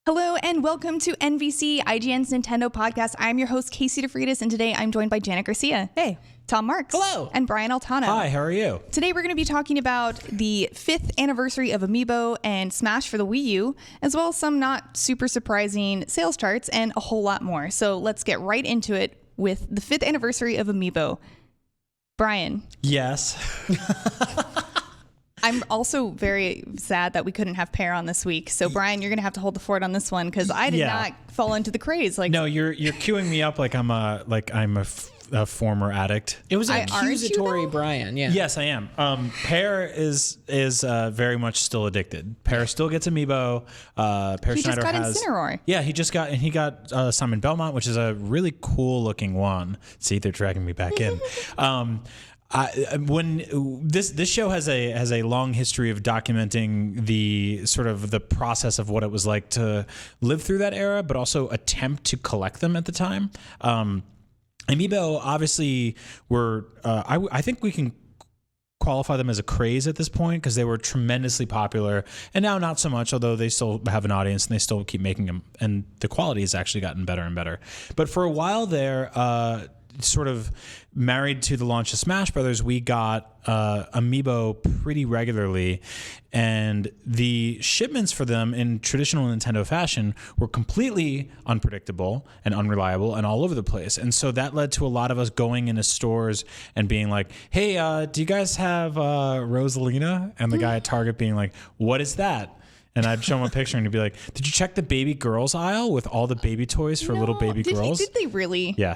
Hello and welcome to NVC, IGN's Nintendo podcast. I'm your host, Casey DeFreitas, and today I'm joined by Janet Garcia. Hey. Tom Marks. Hello. And Brian Altano. Hi, how are you? Today we're going to be talking about the 5th anniversary of Amiibo and Smash for the Wii U, as well as some not super surprising sales charts and a whole lot more. So let's get right into it with the 5th anniversary of Amiibo. Brian. Yes. I'm also very sad that we couldn't have Pear on this week. So Brian, you're going to have to hold the fort on this one because I did not fall into the craze. Like, no, you're queuing me up like I'm a former addict. It was Aren't accusatory, you, though? Brian. Yeah. Yes, I am. Pear is very much still addicted. Pear still gets Amiibo. Pear he Schneider just got has Incineroar. Yeah, he got Simon Belmont, which is a really cool looking one. See, they're dragging me back in. When this show has a long history of documenting the sort of the process of what it was like to live through that era, but also attempt to collect them at the time. Amiibo obviously were I think we can qualify them as a craze at this point because they were tremendously popular, and now not so much, although they still have an audience and they still keep making them, and the quality has actually gotten better and better. But for a while there, sort of married to the launch of Smash Brothers, we got Amiibo pretty regularly, and the shipments for them in traditional Nintendo fashion were completely unpredictable and unreliable and all over the place. And so that led to a lot of us going into stores and being like, hey, do you guys have Rosalina? And the guy at Target being like, what is that? And I'd show him a picture and he'd be like, did you check the baby girls aisle with all the baby toys for little baby girls? Did they really? Yeah.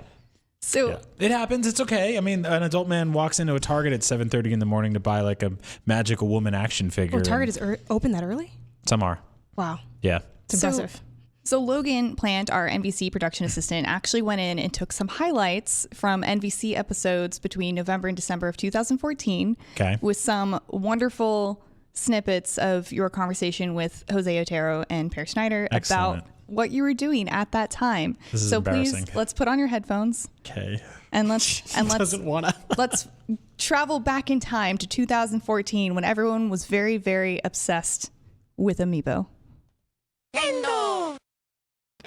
So yeah. It happens. It's okay. I mean, an adult man walks into a Target at 7:30 in the morning to buy like a magical woman action figure. Oh, Target is open that early? Some are. Wow. Yeah. It's impressive. So Logan Plant, our NVC production assistant, actually went in and took some highlights from NVC episodes between November and December of 2014 with some wonderful snippets of your conversation with Jose Otero and Pear Schneider about what you were doing at that time. This is so embarrassing. Please, let's put on your headphones. Okay. And let's let's travel back in time to 2014 when everyone was very, very obsessed with Amiibo.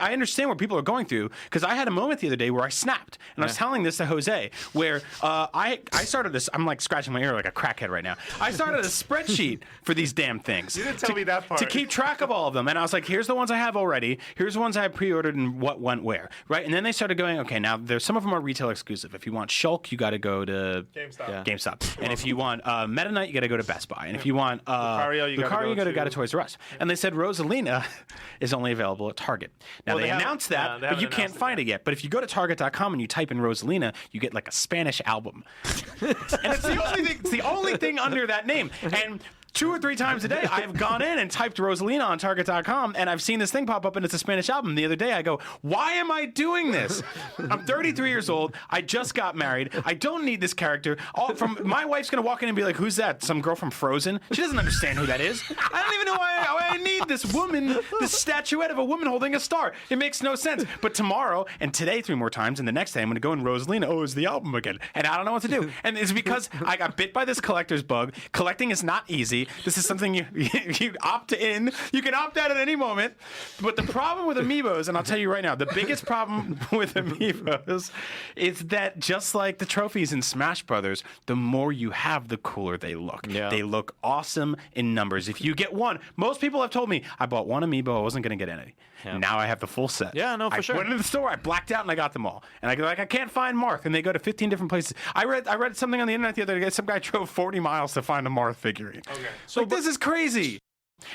I understand what people are going through because I had a moment the other day where I snapped, and I was telling this to Jose, where I started this. I'm like scratching my ear like a crackhead right now. I started a spreadsheet for these damn things. You didn't tell me that part. To keep track of all of them, and I was like, here's the ones I have already. Here's the ones I have pre-ordered and what went where, right? And then they started going, okay, now there's some of them are retail exclusive. If you want Shulk, you got to go to GameStop. And if you want Meta Knight, you got to go to Best Buy. And if you want Lucario, you got to go to Toys R Us. And they said Rosalina is only available at Target. Now, they announced that, but you can't find it yet. But if you go to Target.com and you type in Rosalina, you get like a Spanish album. And it's the only thing under that name. And 2 or 3 times a day, I've gone in and typed Rosalina on Target.com, and I've seen this thing pop up, and it's a Spanish album. The other day, I go, why am I doing this? I'm 33 years old. I just got married. I don't need this character. My wife's going to walk in and be like, who's that? Some girl from Frozen? She doesn't understand who that is. I don't even know why I need this woman, this statuette of a woman holding a star. It makes no sense. But tomorrow, and today 3 more times, and the next day, I'm going to go in Rosalina. Oh, it's the album again. And I don't know what to do. And it's because I got bit by this collector's bug. Collecting is not easy. This is something you opt in. You can opt out at any moment. But the problem with Amiibos, and I'll tell you right now, the biggest problem with Amiibos is that just like the trophies in Smash Brothers, the more you have, the cooler they look. Yeah. They look awesome in numbers. If you get one, most people have told me, I bought one Amiibo, I wasn't going to get any. Yeah. Now I have the full set. Yeah, no, for sure. I went into the store, I blacked out, and I got them all. And I go like, I can't find Marth, and they go to 15 different places. I read something on the internet the other day. Some guy drove 40 miles to find a Marth figurine. Okay. So this is crazy.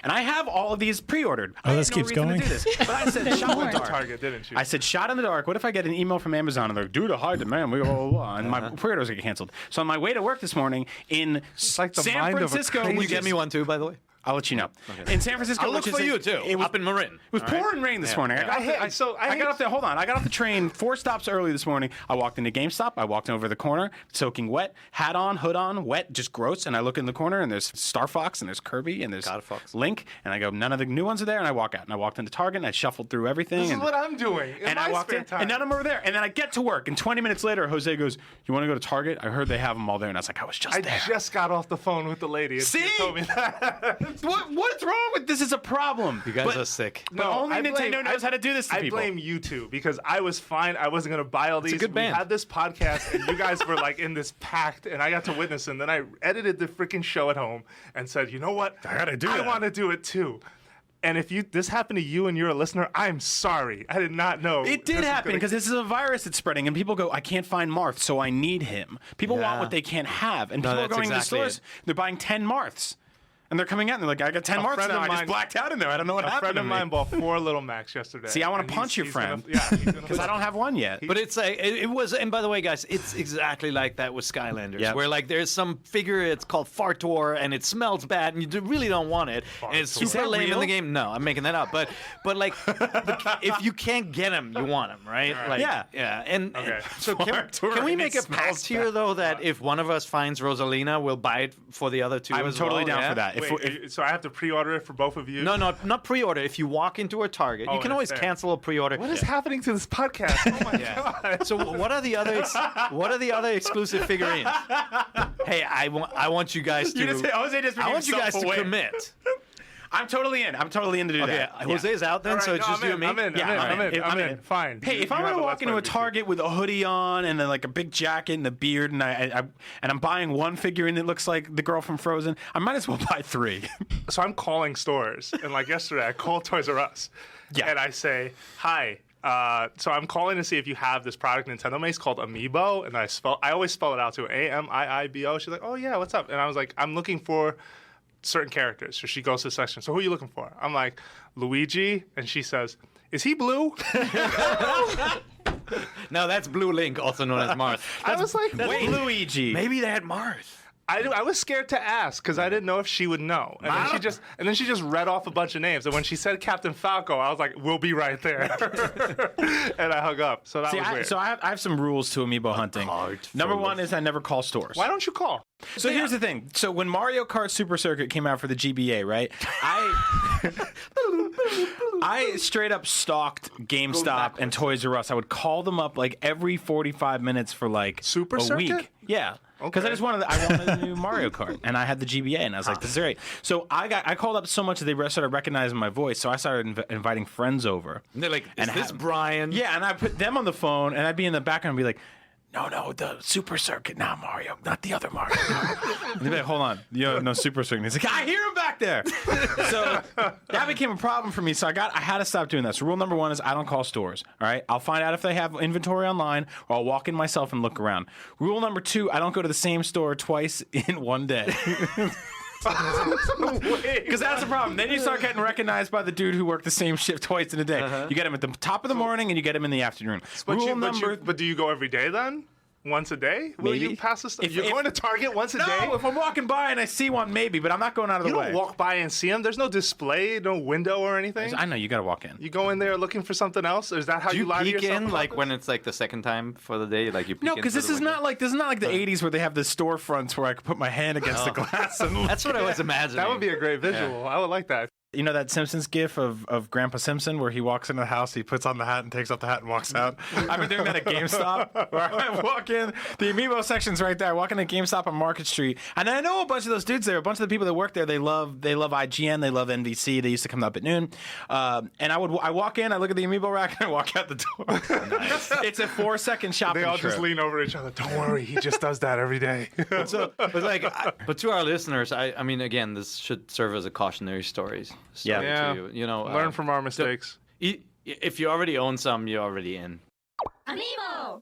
And I have all of these pre-ordered. Oh, this keeps going. To do this. But I said, shot in the dark. Target, didn't you? I said, shot in the dark. What if I get an email from Amazon and they're like, due to high demand, we blah, blah, blah, and my pre-orders get canceled. So on my way to work this morning in San Francisco, will you get me one too, by the way? I'll let you know. Okay. In San Francisco, I'll look for you too. It was, up in Marin. It was pouring rain this morning. Yeah. I got off the hold on. I got off the train 4 stops early this morning. I walked into GameStop. I walked over the corner, soaking wet, hat on, hood on, wet, just gross. And I look in the corner, and there's Star Fox, and there's Kirby, and there's Link. And I go, none of the new ones are there. And I walk out. And I walked into Target, and I shuffled through everything. This is what I'm doing. And I walked in, and none of them were there. And then I get to work, and 20 minutes later, Jose goes, "You want to go to Target? I heard they have them all there." And I was like, I was just there. I just got off the phone with the lady. And See? she told me that. What's wrong with this? Is a problem. You guys are sick. But only Nintendo knows how to do this to people. I blame you two because I was fine. I wasn't gonna buy all these. a good band. We had this podcast, and you guys were like in this pact, and I got to witness. And then I edited the freaking show at home and said, you know what? I want to do it too. And if this happened to you and you're a listener, I'm sorry. I did not know. It did happen because this is a virus that's spreading, and people go, I can't find Marth, so I need him. People want what they can't have, and people are going to the stores. They're buying 10 Marths. And they're coming out and they're like, I got 10 Marths now. I just blacked out in there. I don't know what happened to me. A friend of mine bought 4 Little Macs yesterday. See, I want to punch your friend. Because I don't have one yet. But it's like, it was, and by the way, guys, it's exactly like that with Skylanders, where like there's some figure, it's called Fartor, and it smells bad, and you really don't want it. And it's super lame in the game. No, I'm making that up. But like, if you can't get him, you want him, right? Like, yeah. And so can we make a pact here, though, that if one of us finds Rosalina, we'll buy it for the other two? I'm totally down for that. Wait, so I have to pre-order it for both of you? No, not pre-order. If you walk into a Target, you can always cancel a pre-order. What is happening to this podcast? Oh my god! So what are the other exclusive figurines? Hey, I want you guys to. I want you guys to commit. I'm totally in. I'm totally in to do that. Jose's out then, so it's just you and me? I'm in. Fine. Hey, if I'm going to walk into a Target with a hoodie on and then like a big jacket and a beard and I'm buying one figurine that looks like the girl from Frozen, I might as well buy 3. So I'm calling stores. And like yesterday, I called Toys R Us. Yeah. And I say, hi. So I'm calling to see if you have this product Nintendo makes called Amiibo. And I always spell it out to her, Amiibo. She's like, oh yeah, what's up? And I was like, I'm looking for certain characters. So she goes to the section. So who are you looking for? I'm like, Luigi. And she says, is he blue? No, that's Blue Link, also known as Marth. I was like, wait, Luigi. Maybe they had Marth. I was scared to ask because I didn't know if she would know. And then she just read off a bunch of names. And when she said Captain Falco, I was like, we'll be right there. And I hung up. So that was weird. So I have some rules to Amiibo hunting. Number 1 is I never call stores. Why don't you call? So here's the thing. So when Mario Kart Super Circuit came out for the GBA, right? I straight up stalked GameStop and Toys R Us. I would call them up like every 45 minutes for like Super a Circuit? week. Yeah. Because I wanted a new Mario Kart, and I had the GBA, and I was like, "This is great." So I called up so much that they started recognizing my voice. So I started inviting friends over. And they're like, "Is this Brian?" Yeah, and I put them on the phone, and I'd be in the background and be like, No, the Super Circuit, not Mario, not the other Mario. And they'd be like, hold on, no Super Circuit. And he's like, I hear him back there. So that became a problem for me. So I had to stop doing that. So rule number 1 is I don't call stores. All right, I'll find out if they have inventory online, or I'll walk in myself and look around. Rule number 2, I don't go to the same store twice in one day. Because that's the problem. Then you start getting recognized by the dude who worked the same shift twice in a day. You get him at the top of the morning and you get him in the afternoon. But do you go every day then? Once a day? Will you pass the stuff? You're going to Target once a day? No, if I'm walking by and I see one, maybe, but I'm not going out of the way. You don't walk by and see them? There's no display, no window or anything? I know, you got to walk in. You go in there looking for something else? Or is that how you lie to yourself? Do you peek in, like, when it's, like, the second time for the day? Like, you peek No, because this is not like the 80s where they have the storefronts where I could put my hand against the glass. And that's what I was imagining. That would be a great visual. Yeah. I would like that. You know that Simpsons gif of Grandpa Simpson where he walks into the house, he puts on the hat and takes off the hat and walks out? I've been doing that at GameStop where I walk in, the Amiibo section's right there. I walk into GameStop on Market Street, and I know a bunch of those dudes there. A bunch of the people that work there, they love IGN, they love NVC. They used to come up at noon. And I walk in, I look at the Amiibo rack, and I walk out the door. Nice. It's a 4-second shopping trip. They all trip. just lean over each other. Don't worry, he just does that every day. But to our listeners, I mean, again, this should serve as a cautionary story to you. Learn from our mistakes. If you already own some, you're already in. Amiibo!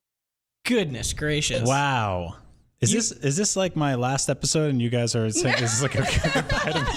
Goodness gracious! Wow. Is this like my last episode, and you guys are saying this is like a goodbye to me?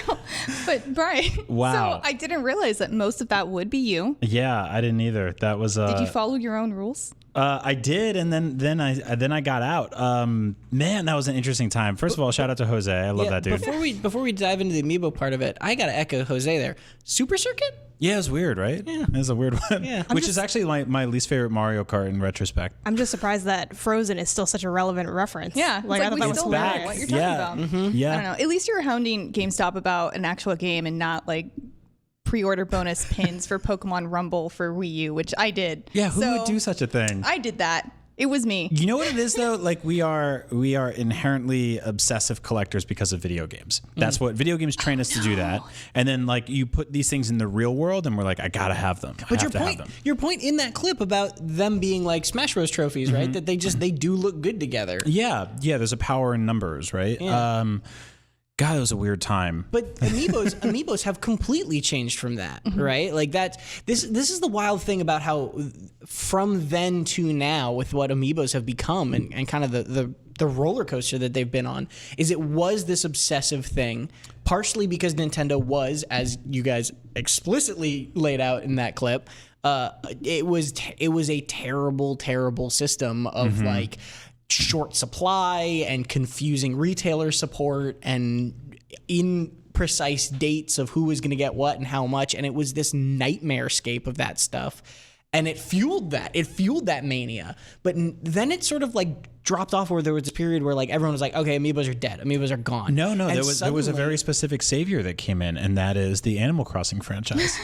No, but Brian. Wow. So I didn't realize that most of that would be you. Yeah, I didn't either. That was. Did you follow your own rules? I did, and then I got out. Man, that was an interesting time. First of all, shout out to Jose. I love that dude. Before we dive into the Amiibo part of it, I gotta echo Jose there. Super Circuit? Yeah, it was weird, right? Yeah, it was a weird one. Yeah, which is actually my least favorite Mario Kart in retrospect. I'm just surprised that Frozen is still such a relevant reference. Yeah, like I thought that was still back. Know what you're talking about. Mm-hmm. Yeah, I don't know. At least you're hounding GameStop about an actual game and not like pre-order bonus pins for Pokemon Rumble for Wii U, which I did. Yeah, who would do such a thing? I did that. It was me. You know what it is though? Like we are inherently obsessive collectors because of video games. That's what video games train us to do that. And then like you put these things in the real world and we're like, I gotta have them. But your point in that clip about them being like Smash Bros trophies, right? That they do look good together. Yeah. There's a power in numbers, right? Yeah. God, it was a weird time. But amiibos have completely changed from that, right? Like this is the wild thing about how from then to now with what amiibos have become and kind of the roller coaster that they've been on is it was this obsessive thing, partially because Nintendo was, as you guys explicitly laid out in that clip, it was a terrible system of like short supply and confusing retailer support and imprecise dates of who was going to get what and how much, and it was this nightmarescape of that stuff, and it fueled that mania. But then it sort of like dropped off, where there was a period where like everyone was like, okay, amiibos are dead, amiibos are gone. No, there was a very specific savior that came in, and that is the Animal Crossing franchise.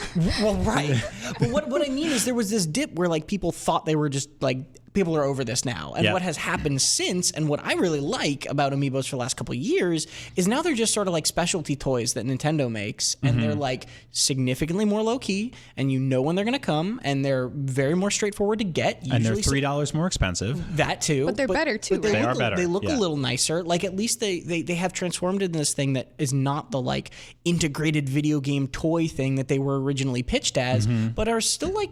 Well, right. But what I mean is there was this dip where like people thought they were just like, people are over this now. And what has happened since, and what I really like about amiibos for the last couple of years, is now they're just sort of like specialty toys that Nintendo makes, and they're like significantly more low key, and you know when they're gonna come, and they're very more straightforward to get. And they're $3 more expensive. That too. But they're better too. But they are better. They look a little nicer. Like at least they have transformed into this thing that is not the like integrated video game toy thing that they were originally pitched as, but are still like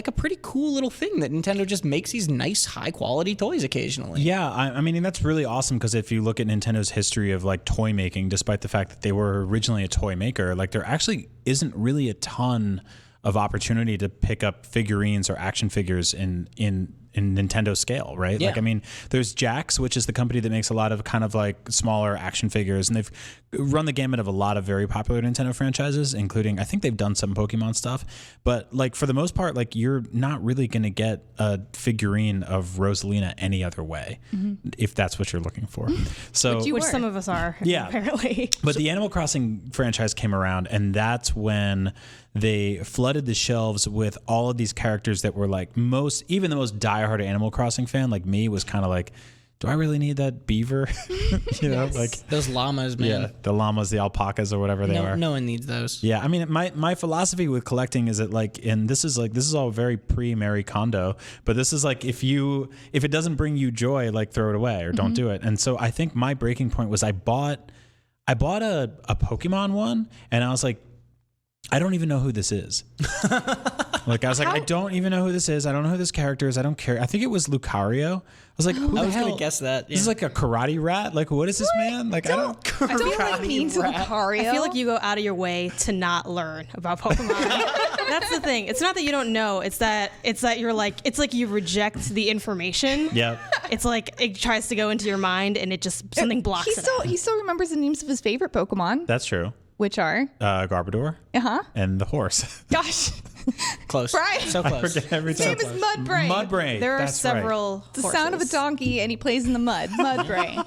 a pretty cool little thing that Nintendo just makes these nice, high-quality toys occasionally. Yeah, I mean, that's really awesome because if you look at Nintendo's history of like toy making, despite the fact that they were originally a toy maker, like there actually isn't really a ton of opportunity to pick up figurines or action figures in Nintendo scale, right? Yeah. Like, I mean, there's Jax, which is the company that makes a lot of kind of like smaller action figures, and they've run the gamut of a lot of very popular Nintendo franchises, including, I think they've done some Pokemon stuff, but like for the most part, like you're not really going to get a figurine of Rosalina any other way, if that's what you're looking for. So, which some of us are, apparently. But the Animal Crossing franchise came around, and that's when they flooded the shelves with all of these characters that were like even the most diehard Animal Crossing fan like me was kind of like, do I really need that beaver? Like those llamas, man. Yeah, the llamas, the alpacas, or whatever they are. No one needs those. Yeah, I mean, my philosophy with collecting is that like, and this is all very pre-Marie Kondo, but this is like if it doesn't bring you joy, like throw it away or don't do it. And so I think my breaking point was I bought a Pokemon one, and I was like, I don't even know who this is. Like, I was like, I don't even know who this is. I don't know who this character is. I don't care. I think it was Lucario. I was like, who the hell? I was going to guess that. Yeah. This is like a karate rat? Like, what is this man? Like, I don't like mean to Lucario. I feel like you go out of your way to not learn about Pokemon. That's the thing. It's not that you don't know. It's that you're like, it's like you reject the information. Yeah. It's like it tries to go into your mind, and it just something blocks it out. He still remembers the names of his favorite Pokemon. That's true. Which are? Garbodor. And the horse. Gosh. Close. Brian. So close. I forget every His time. name is Mudbrain. Mudbrain. There are That's several right. The sound of a donkey, and he plays in the mud. Mudbrain.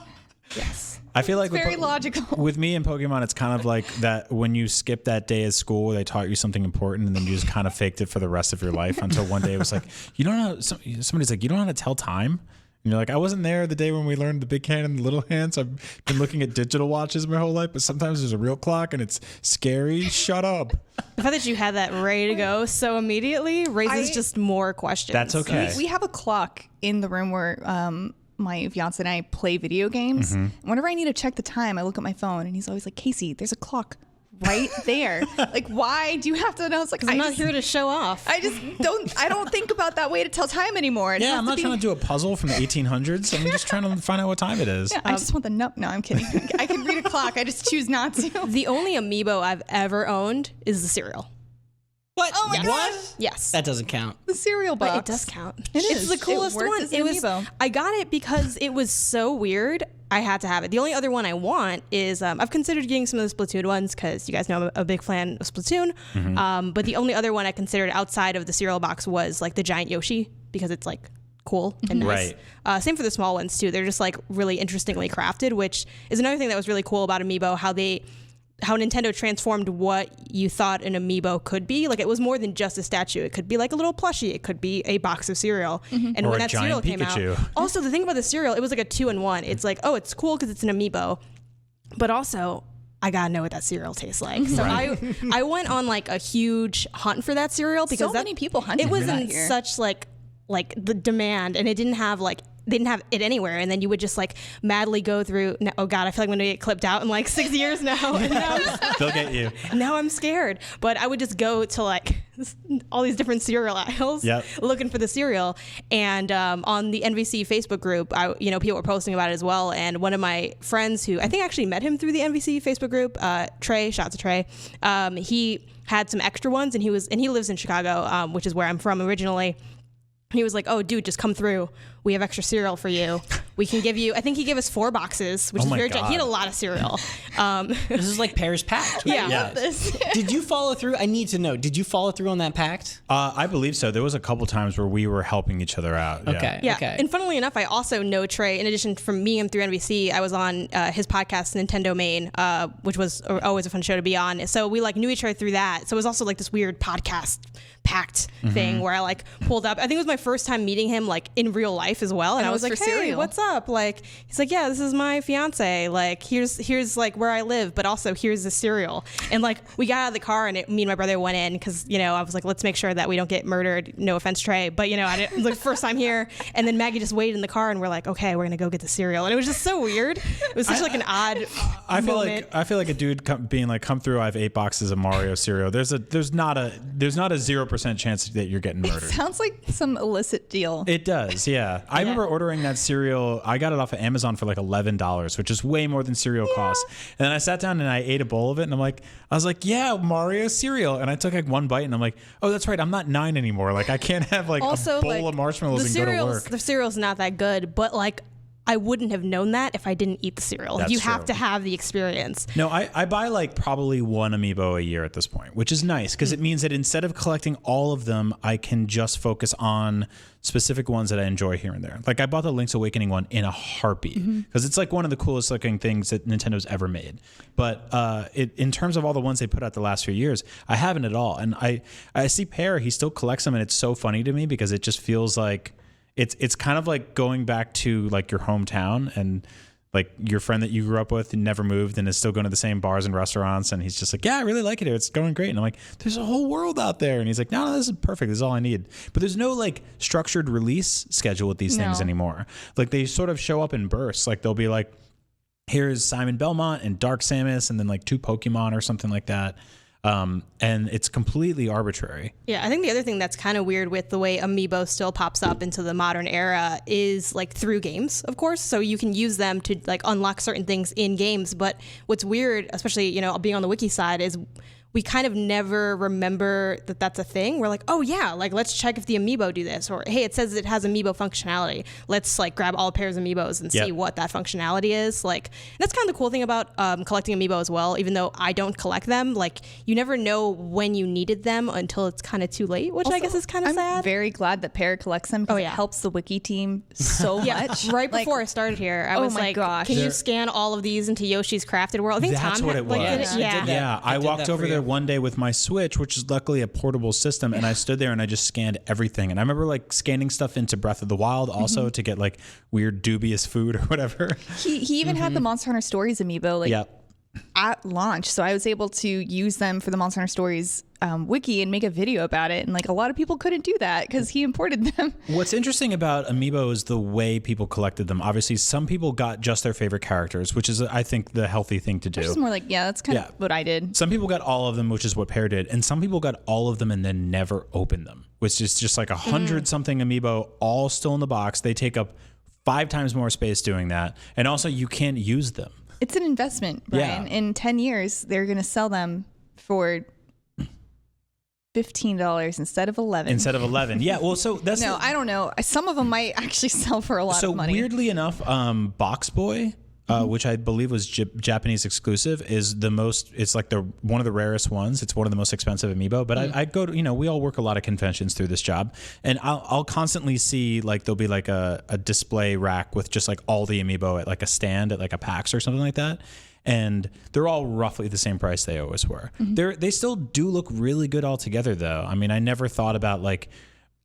Yes. I feel like Very logical. With me and Pokemon, it's kind of like that when you skip that day at school where they taught you something important, and then you just kind of faked it for the rest of your life until one day it was like, you don't know. Somebody's like, you don't know how to tell time. And you're like, I wasn't there the day when we learned the big hand and the little hands. I've been looking at digital watches my whole life, but sometimes there's a real clock and it's scary. Shut up. The fact that you had that ready to go so immediately raises just more questions. That's okay. We have a clock in the room where my fiance and I play video games. And whenever I need to check the time, I look at my phone, and he's always like, Casey, there's a clock right there. Like, why do you have to know? It's like, I'm not here to show off. I don't think about that way to tell time anymore. Yeah, I'm not trying to do a puzzle from the 1800s. I'm just trying to find out what time it is. Yeah, I just want the no, I'm kidding. I can read a clock. I just choose not to. The only amiibo I've ever owned is the cereal. What? Oh my gosh. Yes. That doesn't count. The cereal box. But it does count. It's the coolest one. It was. I got it because it was so weird. I had to have it. The only other one I want is I've considered getting some of the Splatoon ones because you guys know I'm a big fan of Splatoon. But the only other one I considered outside of the cereal box was like the giant Yoshi because it's like cool and nice. Right. Same for the small ones too. They're just like really interestingly crafted, which is another thing that was really cool about Amiibo. How they how Nintendo transformed what you thought an Amiibo could be. Like, it was more than just a statue. It could be like a little plushie. It could be a box of cereal. And Or when a that cereal giant came Pikachu. out, also the thing about the cereal, it was like a 2-in-1. It's like, oh, it's cool because it's an Amiibo, but also I gotta know what that cereal tastes like. So I went on like a huge hunt for that cereal because so many people hunted it was for that in here. such like the demand, and it didn't have like. They didn't have it anywhere, and then you would just like madly go through. Oh God, I feel like I'm gonna get clipped out in like 6 years now. And They'll get you. now I'm scared. But I would just go to like all these different cereal aisles, looking for the cereal. And on the NVC Facebook group, people were posting about it as well. And one of my friends, who I think actually met him through the NVC Facebook group, Trey, shout out to Trey. He had some extra ones, and he lives in Chicago, which is where I'm from originally. He was like, "Oh, dude, just come through. We have extra cereal for you. We can give you." I think he gave us 4 boxes, which is very. He had a lot of cereal. This is like Pear's Pact. Right? Yeah. Yes. Did you follow through? I need to know. Did you follow through on that pact? I believe so. There was a couple times where we were helping each other out. Okay. Yeah. Okay. And funnily enough, I also know Trey. In addition from me and through NBC, I was on his podcast, Nintendo Main, which was always a fun show to be on. So we like knew each other through that. So it was also like this weird podcast pact thing where I like pulled up. I think it was my first time meeting him like in real life as well. And I was like, "Hey, cereal. what's up?" Like, he's like, "Yeah, this is my fiance. Like, here's like where I live, but also here's the cereal." And like we got out of the car, and me and my brother went in because I was like, let's make sure that we don't get murdered. No offense, Trey, but it was like first time here. And then Maggie just waited in the car, and we're like, okay, we're gonna go get the cereal. And it was just so weird. It was such like an odd moment. I feel like a dude being like, "Come through, I have 8 boxes of Mario cereal." There's not a 0% chance that you're getting murdered. Sounds like some illicit deal. It does, yeah. I remember ordering that cereal. I got it off of Amazon for like $11, which is way more than cereal costs. And then I sat down and I ate a bowl of it, and I was like, yeah, Mario cereal. And I took like one bite, and I'm like, oh, that's right, I'm not 9 anymore. Like I can't have like Also, a bowl like, of marshmallows and go to work. The cereal's not that good, but like I wouldn't have known that if I didn't eat the cereal. That's you true. have to have the experience. No, I buy like probably 1 Amiibo a year at this point, which is nice because it means that instead of collecting all of them, I can just focus on specific ones that I enjoy here and there. Like I bought the Link's Awakening one in a heartbeat because it's like one of the coolest looking things that Nintendo's ever made. But in terms of all the ones they put out the last few years, I haven't at all. And I see Pear, he still collects them, and it's so funny to me because it just feels like it's kind of like going back to like your hometown and like your friend that you grew up with and never moved and is still going to the same bars and restaurants, and he's just like, yeah, I really like it here, it's going great. And I'm like, there's a whole world out there. And he's like, no, this is perfect, this is all I need. But there's no like structured release schedule with these things anymore. Like they sort of show up in bursts. Like they'll be like, here's Simon Belmont and Dark Samus and then like 2 Pokemon or something like that. And it's completely arbitrary. Yeah, I think the other thing that's kind of weird with the way Amiibo still pops up into the modern era is like through games, of course. So you can use them to like unlock certain things in games. But what's weird, especially, being on the wiki side, is we kind of never remember that that's a thing. We're like, oh yeah, like let's check if the Amiibo do this, or hey, it says it has Amiibo functionality. Let's like grab all pairs of Amiibos and see what that functionality is. Like that's kind of the cool thing about collecting Amiibo as well. Even though I don't collect them, like you never know when you needed them until it's kind of too late, which also, I guess is kind of sad. I'm very glad that Pear collects them because it helps the wiki team so much. Right before I started here, I was like, gosh, can you scan all of these into Yoshi's Crafted World? I think that's Tom what it was. I walked over there one day with my Switch, which is luckily a portable system, and I stood there and I just scanned everything. And I remember like scanning stuff into Breath of the Wild also to get like weird dubious food or whatever. He even had the Monster Hunter Stories Amiibo at launch, so I was able to use them for the Monster Hunter Stories wiki and make a video about it, and like a lot of people couldn't do that because he imported them. What's interesting about Amiibo is the way people collected them. Obviously, some people got just their favorite characters, which is, I think, the healthy thing to do. Which is more like, that's kind of what I did. Some people got all of them, which is what Pear did, and some people got all of them and then never opened them, which is just like 100-something Amiibo, all still in the box. They take up 5 times more space doing that, and also you can't use them. It's an investment, Brian. Yeah. In 10 years, they're going to sell them for $15 instead of $11. Yeah, well, so that's I don't know. Some of them might actually sell for a lot of money. So weirdly enough, Box Boy, which I believe was Japanese exclusive, is the most. It's like one of the rarest ones. It's one of the most expensive Amiibo. But I go to, we all work a lot of conventions through this job, and I'll constantly see like there'll be like a display rack with just like all the Amiibo at like a stand at like a PAX or something like that. and they're all roughly the same price they always were. They still do look really good all together, though. I mean, I never thought about like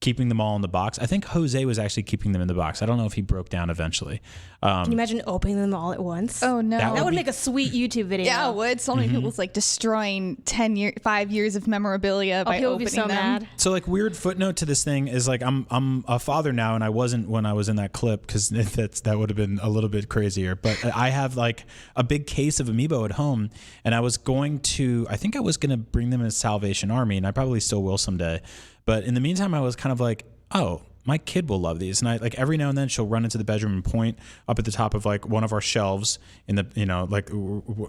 keeping them all in the box. I think Jose was actually keeping them in the box. I don't know if he broke down eventually. Can you imagine opening them all at once? Oh no, that would make a sweet YouTube video. Yeah, it would. So many people's like destroying 5 years of memorabilia by people opening would be so them. mad. So like weird footnote to this thing is like I'm a father now, and I wasn't when I was in that clip because that would have been a little bit crazier. But I have like a big case of Amiibo at home, and I think I was gonna bring them as Salvation Army, and I probably still will someday. But in the meantime, I was kind of like, oh, my kid will love these. And I like every now and then she'll run into the bedroom and point up at the top of like one of our shelves in the,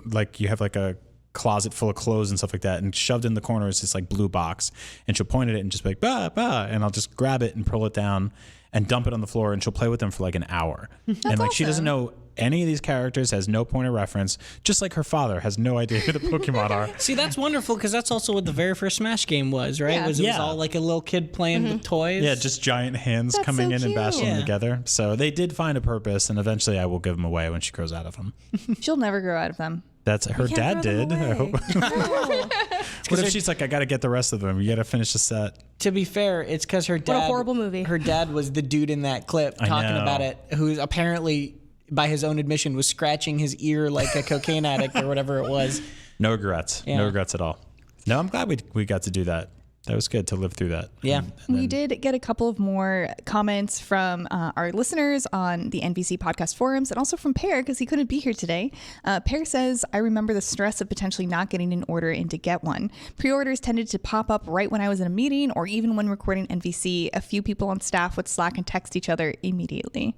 like you have like a closet full of clothes and stuff like that. And shoved in the corner is this like blue box. And she'll point at it and just be like, bah, bah. And I'll just grab it and pull it down and dump it on the floor. And she'll play with them for like an hour. And like, she doesn't know any of these characters, has no point of reference, just like her father has no idea who the Pokemon are. See, that's wonderful because that's also what the very first Smash game was, right? Yeah. It was all like a little kid playing with toys. Yeah, just giant hands coming in and bashing them together. So they did find a purpose, and eventually I will give them away when she grows out of them. She'll never grow out of them. That's her dad did. I hope. What if she's like, I got to get the rest of them? You got to finish the set. To be fair, it's because her dad. What a horrible movie. Her dad was the dude in that clip talking about it, who's apparently, by his own admission, was scratching his ear like a cocaine addict or whatever it was. No regrets. Yeah. No regrets at all. No, I'm glad we got to do that. That was good to live through that. Yeah. We did get a couple of more comments from our listeners on the NVC podcast forums, and also from Pear because he couldn't be here today. Pear says, I remember the stress of potentially not getting an order and to get one. Pre-orders tended to pop up right when I was in a meeting or even when recording NVC. A few people on staff would Slack and text each other immediately.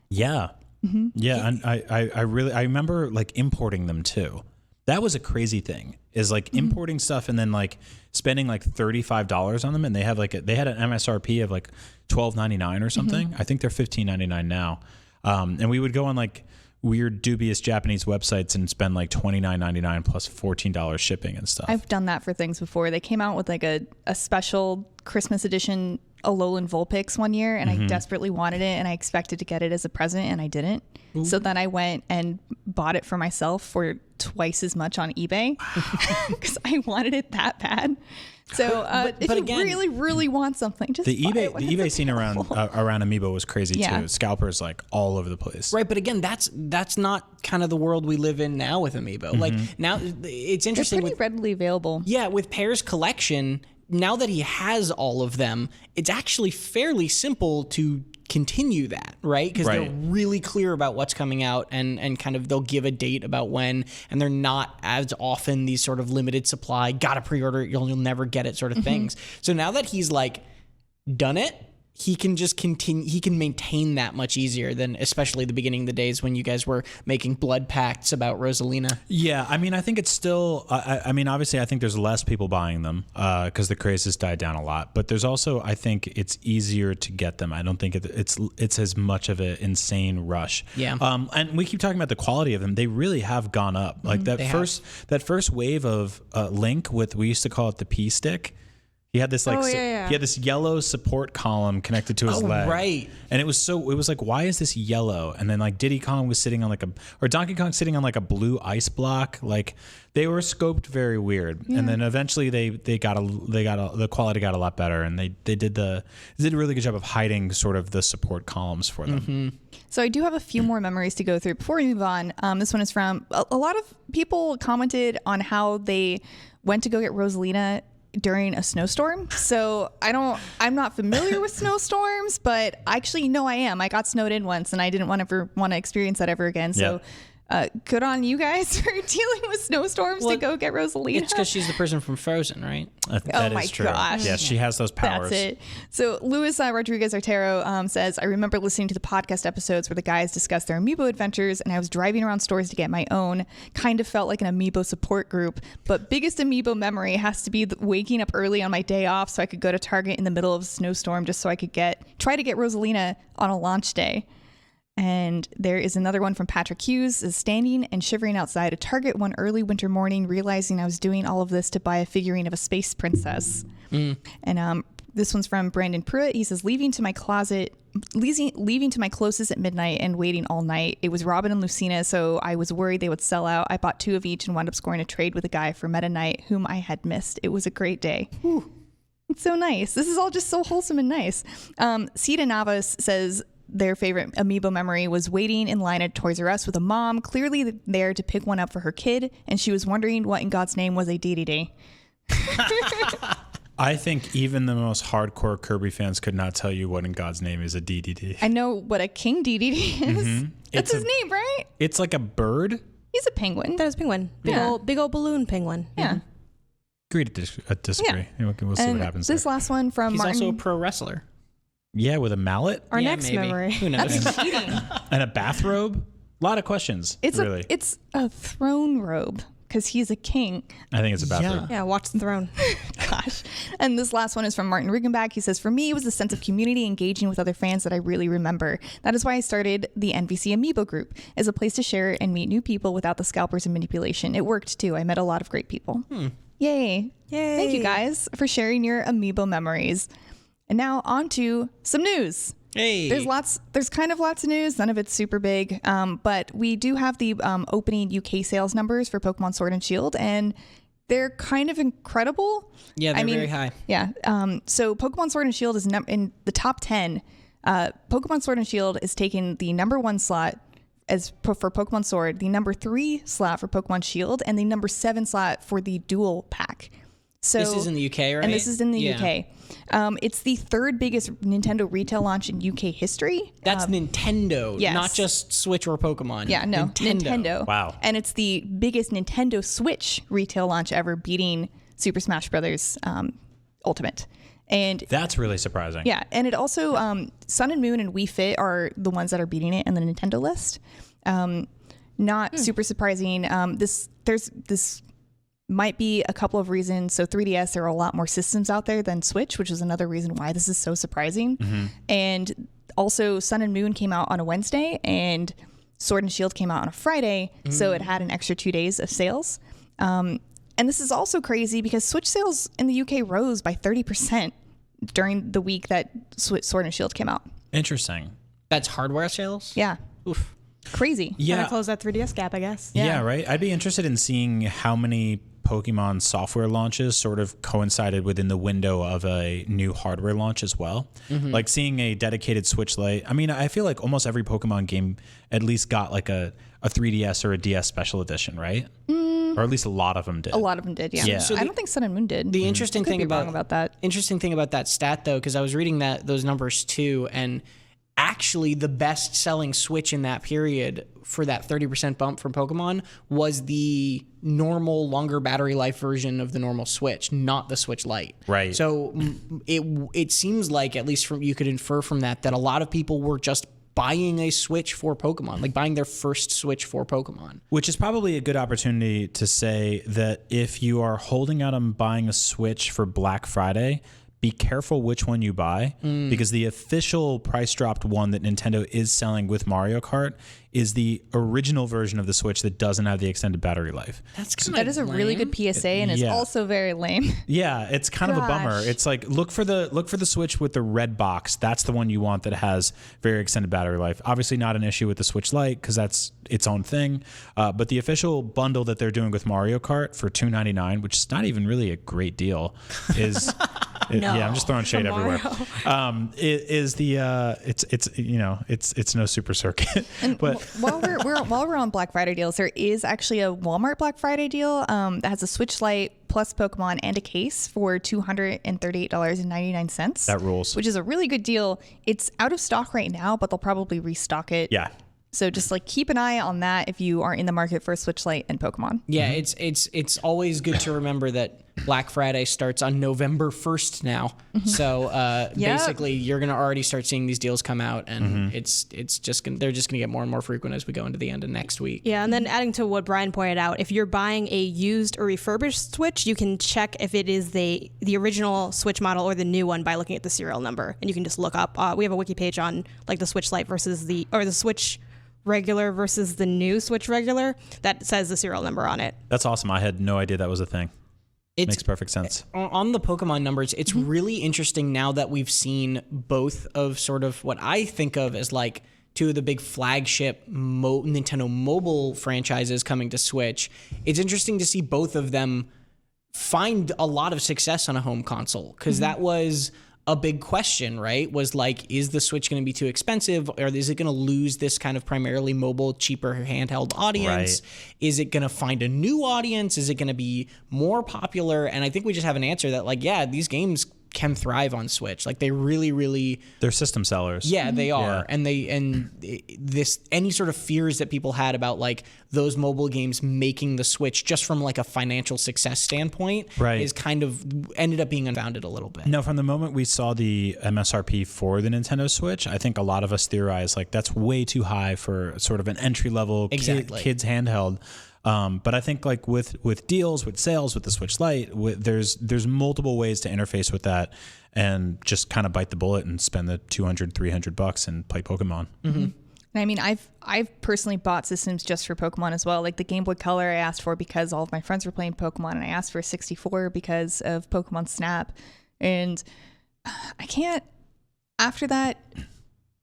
Yeah. Mm-hmm. Yeah. And I remember like importing them too. That was a crazy thing, is like importing stuff and then like spending like $35 on them, and they had an MSRP of like $12.99 or something. I think they're $15.99 now. And we would go on like weird dubious Japanese websites and spend like $29.99 plus $14 shipping and stuff. I've done that for things before. They came out with like a special Christmas edition Alolan Vulpix one year, and I desperately wanted it, and I expected to get it as a present, and I didn't. Ooh. So then I went and bought it for myself for twice as much on eBay because I wanted it that bad. So if you really, really want something, just the eBay scene around Amiibo was crazy too. Scalpers like all over the place. Right, but again, that's not kind of the world we live in now with Amiibo. Like now, it's interesting. They're pretty readily available. Yeah, with Pear's collection, now that he has all of them, it's actually fairly simple to continue that, right? Because they're really clear about what's coming out, and kind of they'll give a date about when, and they're not as often these sort of limited supply, gotta pre-order it, you'll never get it sort of things. So now that he's like done it, he can just continue, he can maintain that much easier than especially the beginning of the days when you guys were making blood pacts about Rosalina. Yeah, I mean, I think it's still, I mean, obviously I think there's less people buying them because the craze has died down a lot, but there's also, I think it's easier to get them. I don't think it's as much of an insane rush. Yeah. And we keep talking about the quality of them. They really have gone up. Like that first wave of Link with, we used to call it the P stick. He had this he had this yellow support column connected to his leg. Right. And it was like, why is this yellow? And then like Diddy Kong was sitting on Donkey Kong sitting on like a blue ice block. Like they were scoped very weird. Yeah. And then eventually the quality got a lot better, and they did a really good job of hiding sort of the support columns for them. So I do have a few more memories to go through before we move on. This one is from a lot of people commented on how they went to go get Rosalina during a snowstorm. So I'm not familiar with snowstorms, but actually no, I am. I got snowed in once, and I didn't want to experience that ever again. So good on you guys for dealing with snowstorms to go get Rosalina. It's because she's the person from Frozen, right? That is true. Gosh. Yeah, she has those powers. That's it. So Luis Rodriguez Artero says, I remember listening to the podcast episodes where the guys discussed their Amiibo adventures, and I was driving around stores to get my own. Kind of felt like an Amiibo support group, but biggest Amiibo memory has to be waking up early on my day off so I could go to Target in the middle of a snowstorm just so I could try to get Rosalina on a launch day. And there is another one from Patrick Hughes, is standing and shivering outside a Target one early winter morning, realizing I was doing all of this to buy a figurine of a space princess. And This one's from Brandon Pruitt. He says, leaving to my closest at midnight and waiting all night. It was Robin and Lucina, so I was worried they would sell out. I bought 2 of each and wound up scoring a trade with a guy for Meta Knight, whom I had missed. It was a great day. Whew. It's so nice. This is all just so wholesome and nice. Cita Navas says their favorite Amiibo memory was waiting in line at Toys R Us with a mom, clearly there to pick one up for her kid, and she was wondering what in God's name was a DDD. I think even the most hardcore Kirby fans could not tell you what in God's name is a DDD. I know what a king DDD is. Mm-hmm. That's his name, right? It's like a bird. He's a penguin. That is penguin. Big old balloon penguin. Yeah. Mm-hmm. Agree to disagree. Yeah. We'll see what happens this last one from He's Martin. also a pro wrestler. Yeah, with a mallet. Our next maybe. memory. Who knows? That's cheating. And a bathrobe. A lot of questions. Really. It's a throne robe because he's a king. I think it's a bathrobe. Yeah, watch the throne. Gosh. And this last one is from Martin Riggenbach. He says, for me, it was the sense of community engaging with other fans that I really remember. That is why I started the NVC Amiibo group as a place to share and meet new people without the scalpers and manipulation. It worked too. I met a lot of great people. Yay. Thank you guys for sharing your Amiibo memories. And now on to some news. Hey. There's kind of lots of news. None of it's super big. But we do have the opening UK sales numbers for Pokemon Sword and Shield, and they're kind of incredible. Yeah, they're very high. Yeah. So Pokemon Sword and Shield is in the top 10. Pokemon Sword and Shield is taking the number 1 slot for Pokemon Sword, the number 3 slot for Pokemon Shield, and the number 7 slot for the dual pack. So this is in the UK, right? And this is in the UK. It's the 3rd biggest Nintendo retail launch in UK history. That's Nintendo, yes. not just Switch or Pokemon. Yeah, no, Nintendo. Wow. And it's the biggest Nintendo Switch retail launch ever, beating Super Smash Bros. Ultimate. And that's really surprising. Yeah, and it also Sun and Moon and Wii Fit are the ones that are beating it in the Nintendo list. Not super surprising. This might be a couple of reasons. So 3DS, there are a lot more systems out there than Switch, which is another reason why this is so surprising. Mm-hmm. And also Sun and Moon came out on a Wednesday and Sword and Shield came out on a Friday. So it had an extra 2 days of sales. And this is also crazy because Switch sales in the UK rose by 30% during the week that Sword and Shield came out. Interesting. That's hardware sales? Yeah. Oof. Crazy. Yeah. Gotta close that 3DS gap, I guess. Yeah, right. I'd be interested in seeing how many Pokemon software launches sort of coincided within the window of a new hardware launch as well. Mm-hmm. Like seeing a dedicated Switch Lite. I mean, I feel like almost every Pokemon game at least got like a 3DS or a DS special edition, right? Or at least a lot of them did. A lot of them did, yeah. So I don't think Sun and Moon did. The interesting thing about that. Interesting thing about that stat though, because I was reading those numbers too, and actually the best selling Switch in that period for that 30% bump from Pokemon was the normal longer battery life version of the normal Switch, not the Switch Lite. Right. So it seems like, at least you could infer from that a lot of people were just buying a Switch for Pokemon, like buying their first Switch for Pokemon. Which is probably a good opportunity to say that if you are holding out on buying a Switch for Black Friday, be careful which one you buy, because the official price dropped one that Nintendo is selling with Mario Kart is the original version of the Switch that doesn't have the extended battery life. That is a really good PSA, and it's also very lame. Yeah, it's kind of a bummer. It's like look for the Switch with the red box. That's the one you want that has very extended battery life. Obviously not an issue with the Switch Lite because that's its own thing. But the official bundle that they're doing with Mario Kart for $299, which is not even really a great deal, is yeah, I'm just throwing shade everywhere. It's no Super Circuit. But while we're on Black Friday deals, there is actually a Walmart Black Friday deal that has a Switch Lite plus Pokemon and a case for $238.99. That rules. Which is a really good deal. It's out of stock right now, but they'll probably restock it. Yeah. So just like keep an eye on that if you are in the market for a Switch Lite and Pokemon. Yeah, it's always good to remember that Black Friday starts on November 1st now. So basically you're going to already start seeing these deals come out, and they're just going to get more and more frequent as we go into the end of next week. Yeah, and then adding to what Brian pointed out, if you're buying a used or refurbished Switch, you can check if it is the original Switch model or the new one by looking at the serial number, and you can just look up. We have a wiki page on like the Switch Lite versus the Switch regular versus the new Switch regular that says the serial number on it. That's awesome. I had no idea that was a thing. Makes perfect sense. On the Pokemon numbers, it's really interesting now that we've seen both of sort of what I think of as like two of the big flagship Nintendo mobile franchises coming to Switch. It's interesting to see both of them find a lot of success on a home console, because that was a big question, right? Was like, is the Switch going to be too expensive, or is it going to lose this kind of primarily mobile, cheaper handheld audience? Right. Is it going to find a new audience? Is it going to be more popular? And I think we just have an answer that like, yeah, these games can thrive on Switch. Like they really they're system sellers. Yeah, they are. Yeah. And this any sort of fears that people had about like those mobile games making the Switch just from like a financial success standpoint is kind of ended up being unfounded a little bit. No, from the moment we saw the MSRP for the Nintendo Switch, I think a lot of us theorized like that's way too high for sort of an entry level kids handheld. But I think like with deals, with sales, with the Switch Lite, there's multiple ways to interface with that and just kind of bite the bullet and spend the $200-$300 and play Pokemon. Mm-hmm. I mean, I've personally bought systems just for Pokemon as well. Like the Game Boy Color I asked for because all of my friends were playing Pokemon, and I asked for a 64 because of Pokemon Snap. And I can't, after that,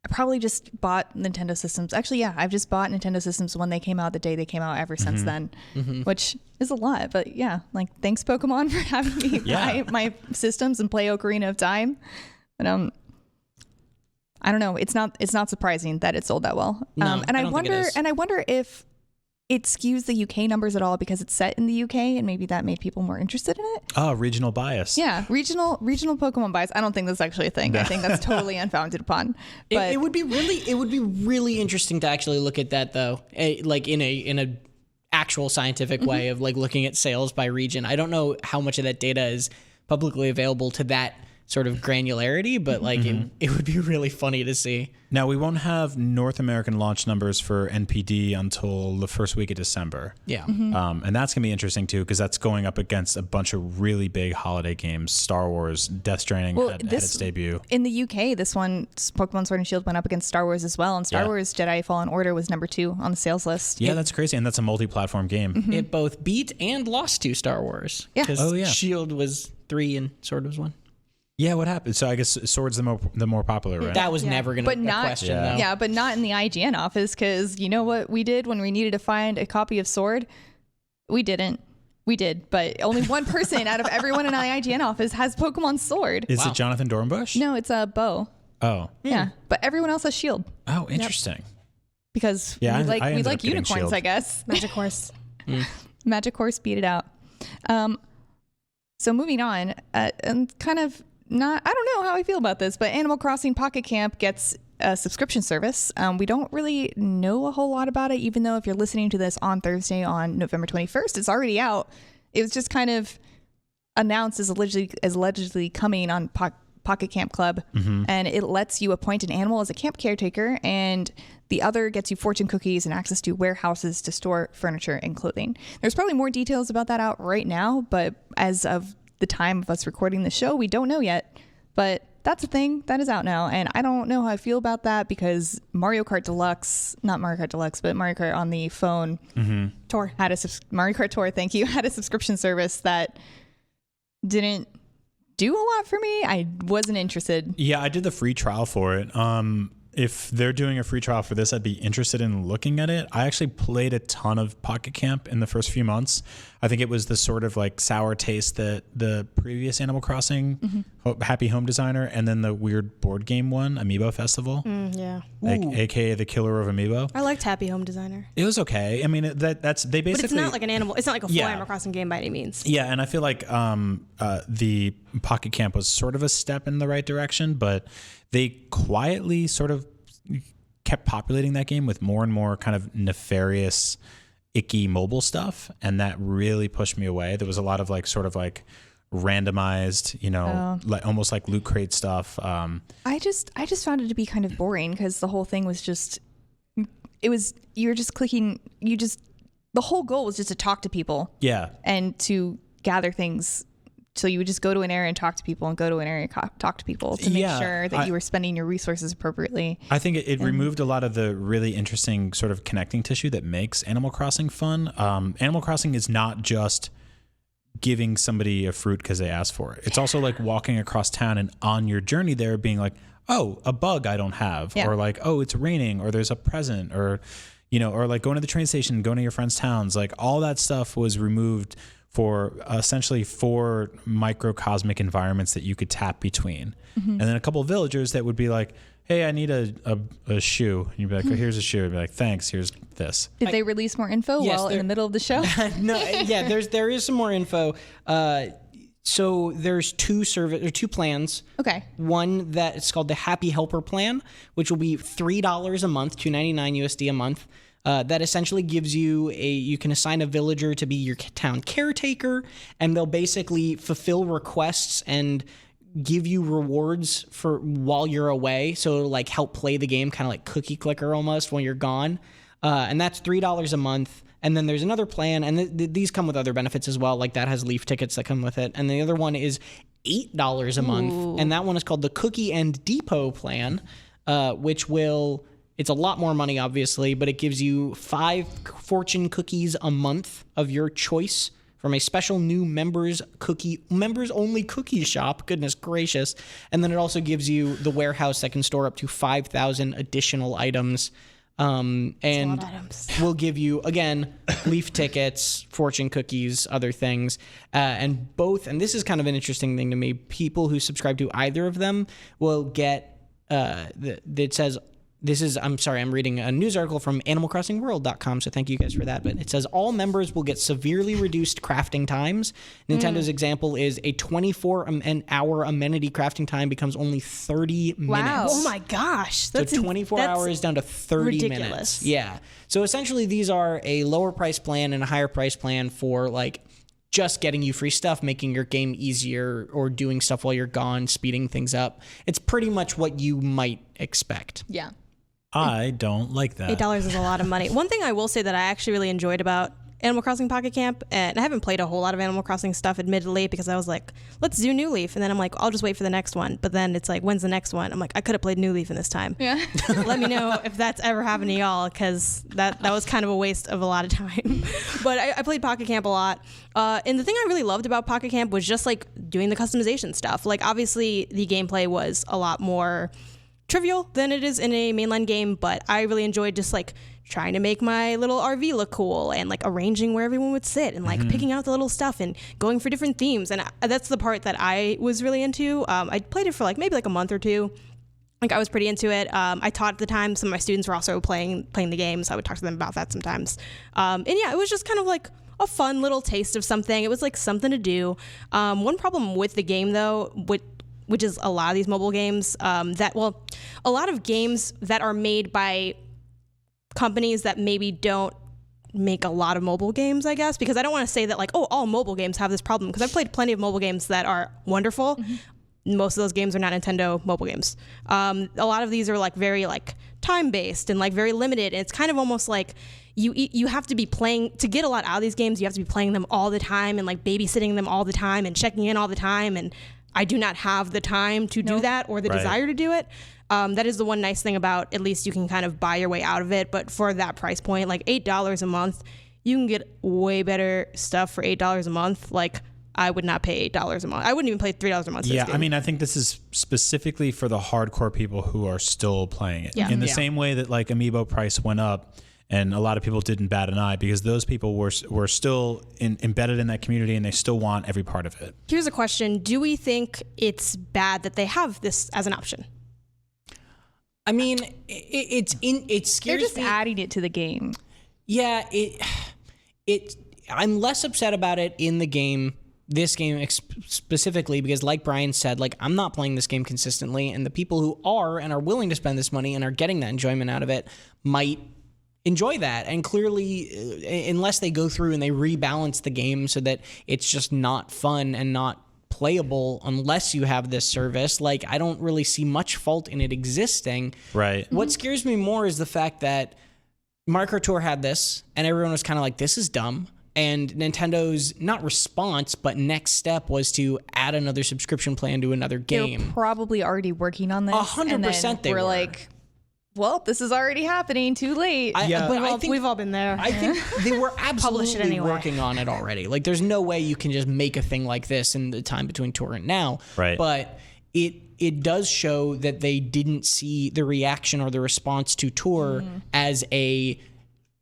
I probably just bought Nintendo systems. Actually, yeah, I've just bought Nintendo systems when they came out, the day they came out, ever since then, which is a lot. But yeah, like thanks Pokemon for having me buy my systems and play Ocarina of Time. But I don't know. It's not surprising that it sold that well. No, and I wonder if it skews the UK numbers at all because it's set in the UK and maybe that made people more interested in it. Oh, regional bias. Yeah, regional Pokemon bias. I don't think that's actually a thing. I think that's totally unfounded upon. But it would be really interesting to actually look at that though, like in a actual scientific way of like looking at sales by region. I don't know how much of that data is publicly available to that sort of granularity, but like it would be really funny to see. Now, we won't have North American launch numbers for NPD until the first week of December. Yeah. And that's going to be interesting too, because that's going up against a bunch of really big holiday games. Star Wars, Death Stranding had its debut. In the UK, this one, Pokemon Sword and Shield, went up against Star Wars as well, and Star Wars Jedi Fallen Order was number 2 on the sales list. Yeah, that's crazy, and that's a multi-platform game. It both beat and lost to Star Wars. Yeah. Because Shield was 3 and Sword was 1. Yeah, what happened? So I guess Sword's the more popular, right? That was never going to be a question, though. Yeah, but not in the IGN office, because you know what we did when we needed to find a copy of Sword? We didn't. We did, but only one person out of everyone in the IGN office has Pokemon Sword. Is it Jonathan Dornbush? No, it's a Bo. Oh. Yeah, but everyone else has Shield. Oh, interesting. Because we like unicorns, I guess. Magic Horse. Magic Horse beat it out. So moving on, and kind of I don't know how I feel about this, but Animal Crossing Pocket Camp gets a subscription service. We don't really know a whole lot about it, even though if you're listening to this on Thursday on November 21st, it's already out. It was just kind of announced as allegedly coming on Pocket Camp Club, and it lets you appoint an animal as a camp caretaker, and the other gets you fortune cookies and access to warehouses to store furniture and clothing. There's probably more details about that out right now, but as of the time of us recording the show, we don't know yet. But that's a thing that is out now, and I don't know how I feel about that because Mario Kart Deluxe, not Mario Kart Deluxe, but Mario Kart on the phone Tour had Mario Kart Tour, thank you, had a subscription service that didn't do a lot for me. I wasn't interested. Yeah, I did the free trial for it. If they're doing a free trial for this, I'd be interested in looking at it. I actually played a ton of Pocket Camp in the first few months. I think it was the sort of like sour taste that the previous Animal Crossing Happy Home Designer and then the weird board game one, Amiibo Festival. Yeah. AKA the killer of Amiibo. I liked Happy Home Designer. It was okay. I mean, that's they basically. But it's not like an animal. It's not like a full Animal Crossing game by any means. Yeah, and I feel like the Pocket Camp was sort of a step in the right direction, but they quietly sort of kept populating that game with more and more kind of nefarious, icky mobile stuff, and that really pushed me away. There was a lot of like sort of like randomized, like almost like loot crate stuff. I just found it to be kind of boring because the whole thing was just you were just clicking. The whole goal was just to talk to people. Yeah, and to gather things. So you would just go to an area and talk to people and go to an area and talk to people to make sure that you were spending your resources appropriately. I think it removed a lot of the really interesting sort of connecting tissue that makes Animal Crossing fun. Animal Crossing is not just giving somebody a fruit because they asked for it. It's also like walking across town and on your journey there being like, oh, a bug I don't have, or like, oh, it's raining, or there's a present, or, you know, or like going to the train station, going to your friends' towns. Like all that stuff was removed for essentially 4 microcosmic environments that you could tap between. And then a couple of villagers that would be like, hey, I need a shoe. And you'd be like, oh, here's a shoe. I'd be like, thanks, here's this. Did they release more info while in the middle of the show? No, yeah, there is some more info. So there's 2 plans. Okay. One that it's called the Happy Helper plan, which will be $3 a month, $2.99 USD a month. That essentially gives you you can assign a villager to be your town caretaker, and they'll basically fulfill requests and give you rewards for while you're away. So it'll like help play the game, kind of like cookie clicker almost when you're gone. And that's $3 a month. And then there's another plan, and these come with other benefits as well. Like that has leaf tickets that come with it. And the other one is $8 a month, and that one is called the Cookie and Depot plan, which it's a lot more money, obviously, but it gives you 5 fortune cookies a month of your choice from a special new members only cookie shop. Goodness gracious. And then it also gives you the warehouse that can store up to 5,000 additional items. And we'll give you, again, leaf tickets, fortune cookies, other things. And this is kind of an interesting thing to me, people who subscribe to either of them will get, it says, I'm reading a news article from animalcrossingworld.com, so thank you guys for that. But it says all members will get severely reduced crafting times. Nintendo's example is a 24-hour amenity crafting time becomes only 30 minutes. Oh my gosh. So 24 hours down to 30 minutes. Yeah. So essentially these are a lower price plan and a higher price plan for like just getting you free stuff, making your game easier, or doing stuff while you're gone, speeding things up. It's pretty much what you might expect. Yeah. I don't like that. $8 is a lot of money. One thing I will say that I actually really enjoyed about Animal Crossing Pocket Camp, and I haven't played a whole lot of Animal Crossing stuff admittedly because I was like, let's do New Leaf, and then I'm like, I'll just wait for the next one. But then it's like, when's the next one? I'm like, I could have played New Leaf in this time. Yeah. Let me know if that's ever happened to y'all, because that was kind of a waste of a lot of time. But I played Pocket Camp a lot. And the thing I really loved about Pocket Camp was just like doing the customization stuff. Like obviously the gameplay was a lot more trivial than it is in a mainline game, but I really enjoyed just like trying to make my little RV look cool and like arranging where everyone would sit and like picking out the little stuff and going for different themes. And that's the part that I was really into. I played it for like maybe like a month or two. Like I was pretty into it. I taught at the time. Some of my students were also playing the game, so I would talk to them about that sometimes. And yeah, it was just kind of like a fun little taste of something. It was like something to do. One problem with the game though, which is a lot of these mobile games, a lot of games that are made by companies that maybe don't make a lot of mobile games, I guess, because I don't want to say that like, oh, all mobile games have this problem, because I've played plenty of mobile games that are wonderful. Most of those games are not Nintendo mobile games. A lot of these are like very like time-based and like very limited, and it's kind of almost like you have to be playing to get a lot out of these games. You have to be playing them all the time and like babysitting them all the time and checking in all the time, and I do not have the time to do that or the desire to do it. That is the one nice thing about, at least you can kind of buy your way out of it. But for that price point, like $8 a month, you can get way better stuff for $8 a month. Like I would not pay $8 a month. I wouldn't even pay $3 a month. Yeah, I mean, I think this is specifically for the hardcore people who are still playing it. Yeah. In the same way that like Amiibo price went up, and a lot of people didn't bat an eye, because those people were still embedded in that community and they still want every part of it. Here's a question. Do we think it's bad that they have this as an option? I mean, it scares me. They're just adding it to the game. Yeah, I'm less upset about it in the game, this game specifically, because like Brian said, like I'm not playing this game consistently, and the people who are and are willing to spend this money and are getting that enjoyment out of it might enjoy that. And clearly, unless they go through and they rebalance the game so that it's just not fun and not playable unless you have this service, like I don't really see much fault in it existing. Right. What scares me more is the fact that Mario Kart Tour had this and everyone was kind of like, this is dumb. And Nintendo's not response, but next step was to add another subscription plan to another game. They're probably already working on this. 100% they were. Like, well, this is already happening. Too late. We've all been there. I think they were absolutely anyway. working on it already. Like, there's no way you can just make a thing like this in the time between Tour and now. Right. But it does show that they didn't see the reaction or the response to Tour as a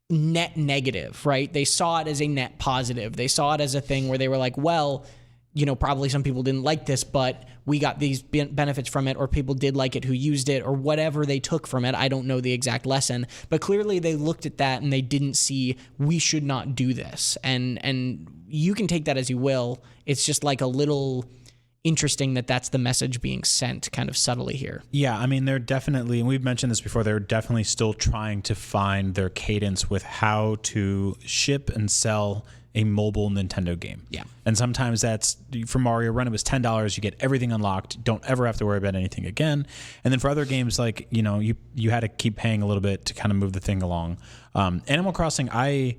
net negative, right? They saw it as a net positive. They saw it as a thing where they were like, well, probably some people didn't like this, but we got these benefits from it, or people did like it who used it, or whatever they took from it. I don't know the exact lesson, but clearly they looked at that and they didn't see, we should not do this. And you can take that as you will. It's just like a little interesting that that's the message being sent kind of subtly here. Yeah, I mean, they're definitely, and we've mentioned this before, they're definitely still trying to find their cadence with how to ship and sell a mobile Nintendo game. Yeah. And sometimes that's, for Mario Run, it was $10. You get everything unlocked. Don't ever have to worry about anything again. And then for other games, like, you had to keep paying a little bit to kind of move the thing along. Animal Crossing, I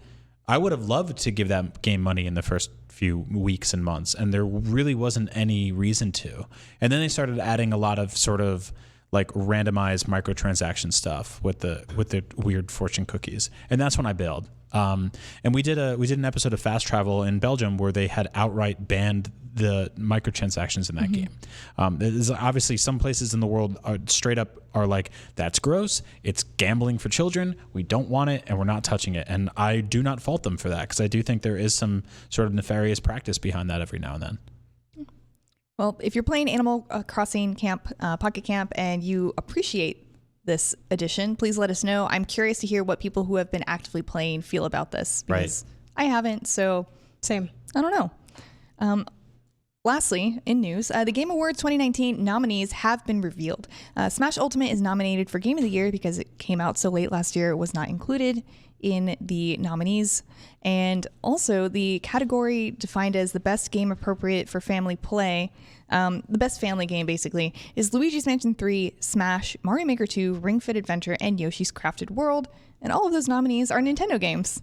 would have loved to give that game money in the first few weeks and months, and there really wasn't any reason to. And then they started adding a lot of sort of like randomized microtransaction stuff with the weird fortune cookies, and that's when I bailed. And we did an episode of Fast Travel in Belgium where they had outright banned the microtransactions in that game. There's obviously some places in the world are straight up are like, that's gross. It's gambling for children. We don't want it, and we're not touching it. And I do not fault them for that, because I do think there is some sort of nefarious practice behind that every now and then. Well, if you're playing Animal Crossing Pocket Camp, and you appreciate this edition, please let us know. I'm curious to hear what people who have been actively playing feel about this, because I haven't, so Same. I don't know. Lastly, in news, the Game Awards 2019 nominees have been revealed. Smash Ultimate is nominated for Game of the Year because it came out so late last year. It was not included in the nominees. And also the category defined as the best game appropriate for family play, the best family game basically, is Luigi's Mansion 3, Smash, Mario Maker 2, Ring Fit Adventure, and Yoshi's Crafted World. And all of those nominees are Nintendo games,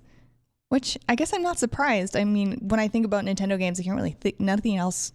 which I guess I'm not surprised. I mean, when I think about Nintendo games, I can't really think, nothing else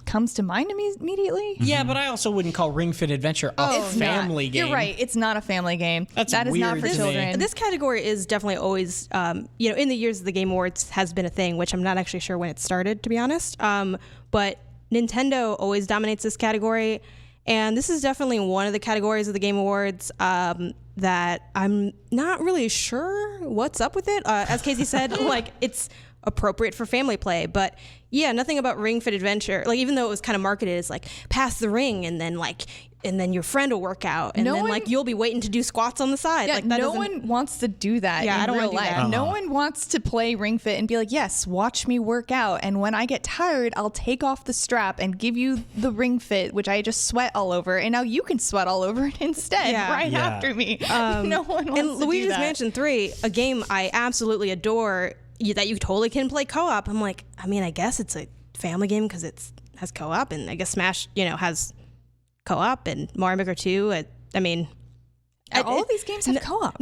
comes to mind immediately. Yeah, but I also wouldn't call Ring Fit Adventure a family game. You're right. It's not a family game. That is not for children. This category is definitely always, in the years of the Game Awards has been a thing, which I'm not actually sure when it started, to be honest. But Nintendo always dominates this category. And this is definitely one of the categories of the Game Awards that I'm not really sure what's up with it. As Casey said, it's appropriate for family play, but yeah, nothing about Ring Fit Adventure. Like, even though it was kind of marketed as like pass the ring and then your friend will work out, and you'll be waiting to do squats on the side. Yeah, no one wants to do that. Yeah, in I don't real want to do life. that. No one wants to play Ring Fit and be like, yes, watch me work out, and when I get tired, I'll take off the strap and give you the Ring Fit, which I just sweat all over, and now you can sweat all over it instead after me. No one wants and to Luigi's do that. Mansion 3, a game I absolutely adore, that you totally can play co-op. I'm like, I mean, I guess it's a family game because it has co-op, and I guess Smash, has co-op, and Mario Maker 2. All of these games have co-op.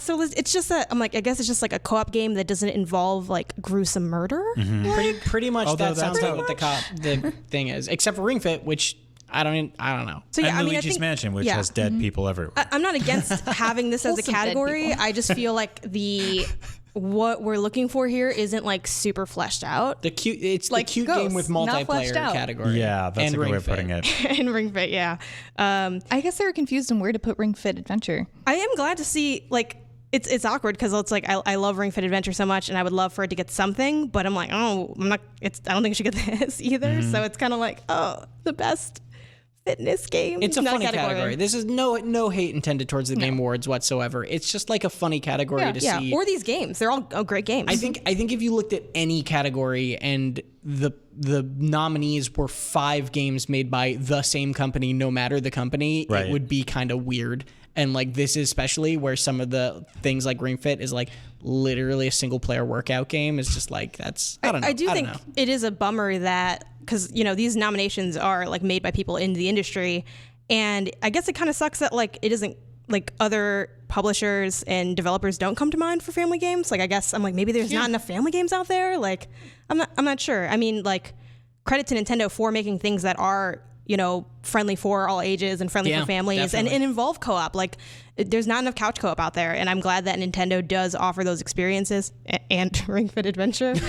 So it's just I'm like, I guess it's just like a co-op game that doesn't involve like gruesome murder. Mm-hmm. Pretty much. Although that sounds like what the thing is, except for Ring Fit, which I don't know. So and Luigi's Mansion, which has dead people everywhere. I'm not against having this as a category. I just feel like what we're looking for here isn't like super fleshed out. It's like the cute Ghosts, game with not fleshed multiplayer out. category. Yeah, that's a good way of putting it. And Ring Fit, yeah. I guess they were confused on where to put Ring Fit Adventure. I am glad to see, like, it's awkward because it's like I love Ring Fit Adventure so much, and I would love for it to get something, but I'm like, I don't think it should get this either. Mm-hmm. So it's kind of like, the best fitness game. It's a funny category. This is no hate intended towards the Game Awards whatsoever. It's just like a funny category to see. Or these games. They're all great games. I think if you looked at any category and the nominees were 5 games made by the same company, no matter the company, it would be kind of weird. And like this is especially where some of the things like Ring Fit is like literally a single player workout game. Is just like that's I don't know. I do think it is a bummer that because these nominations are like made by people in the industry, and I guess it kind of sucks that like it isn't like other publishers and developers don't come to mind for family games. Like I guess I'm like maybe there's not enough family games out there. Like I'm not sure. I mean, like credit to Nintendo for making things that are friendly for all ages and friendly for families and involve co-op. Like, there's not enough couch co-op out there, and I'm glad that Nintendo does offer those experiences and Ring Fit Adventure. So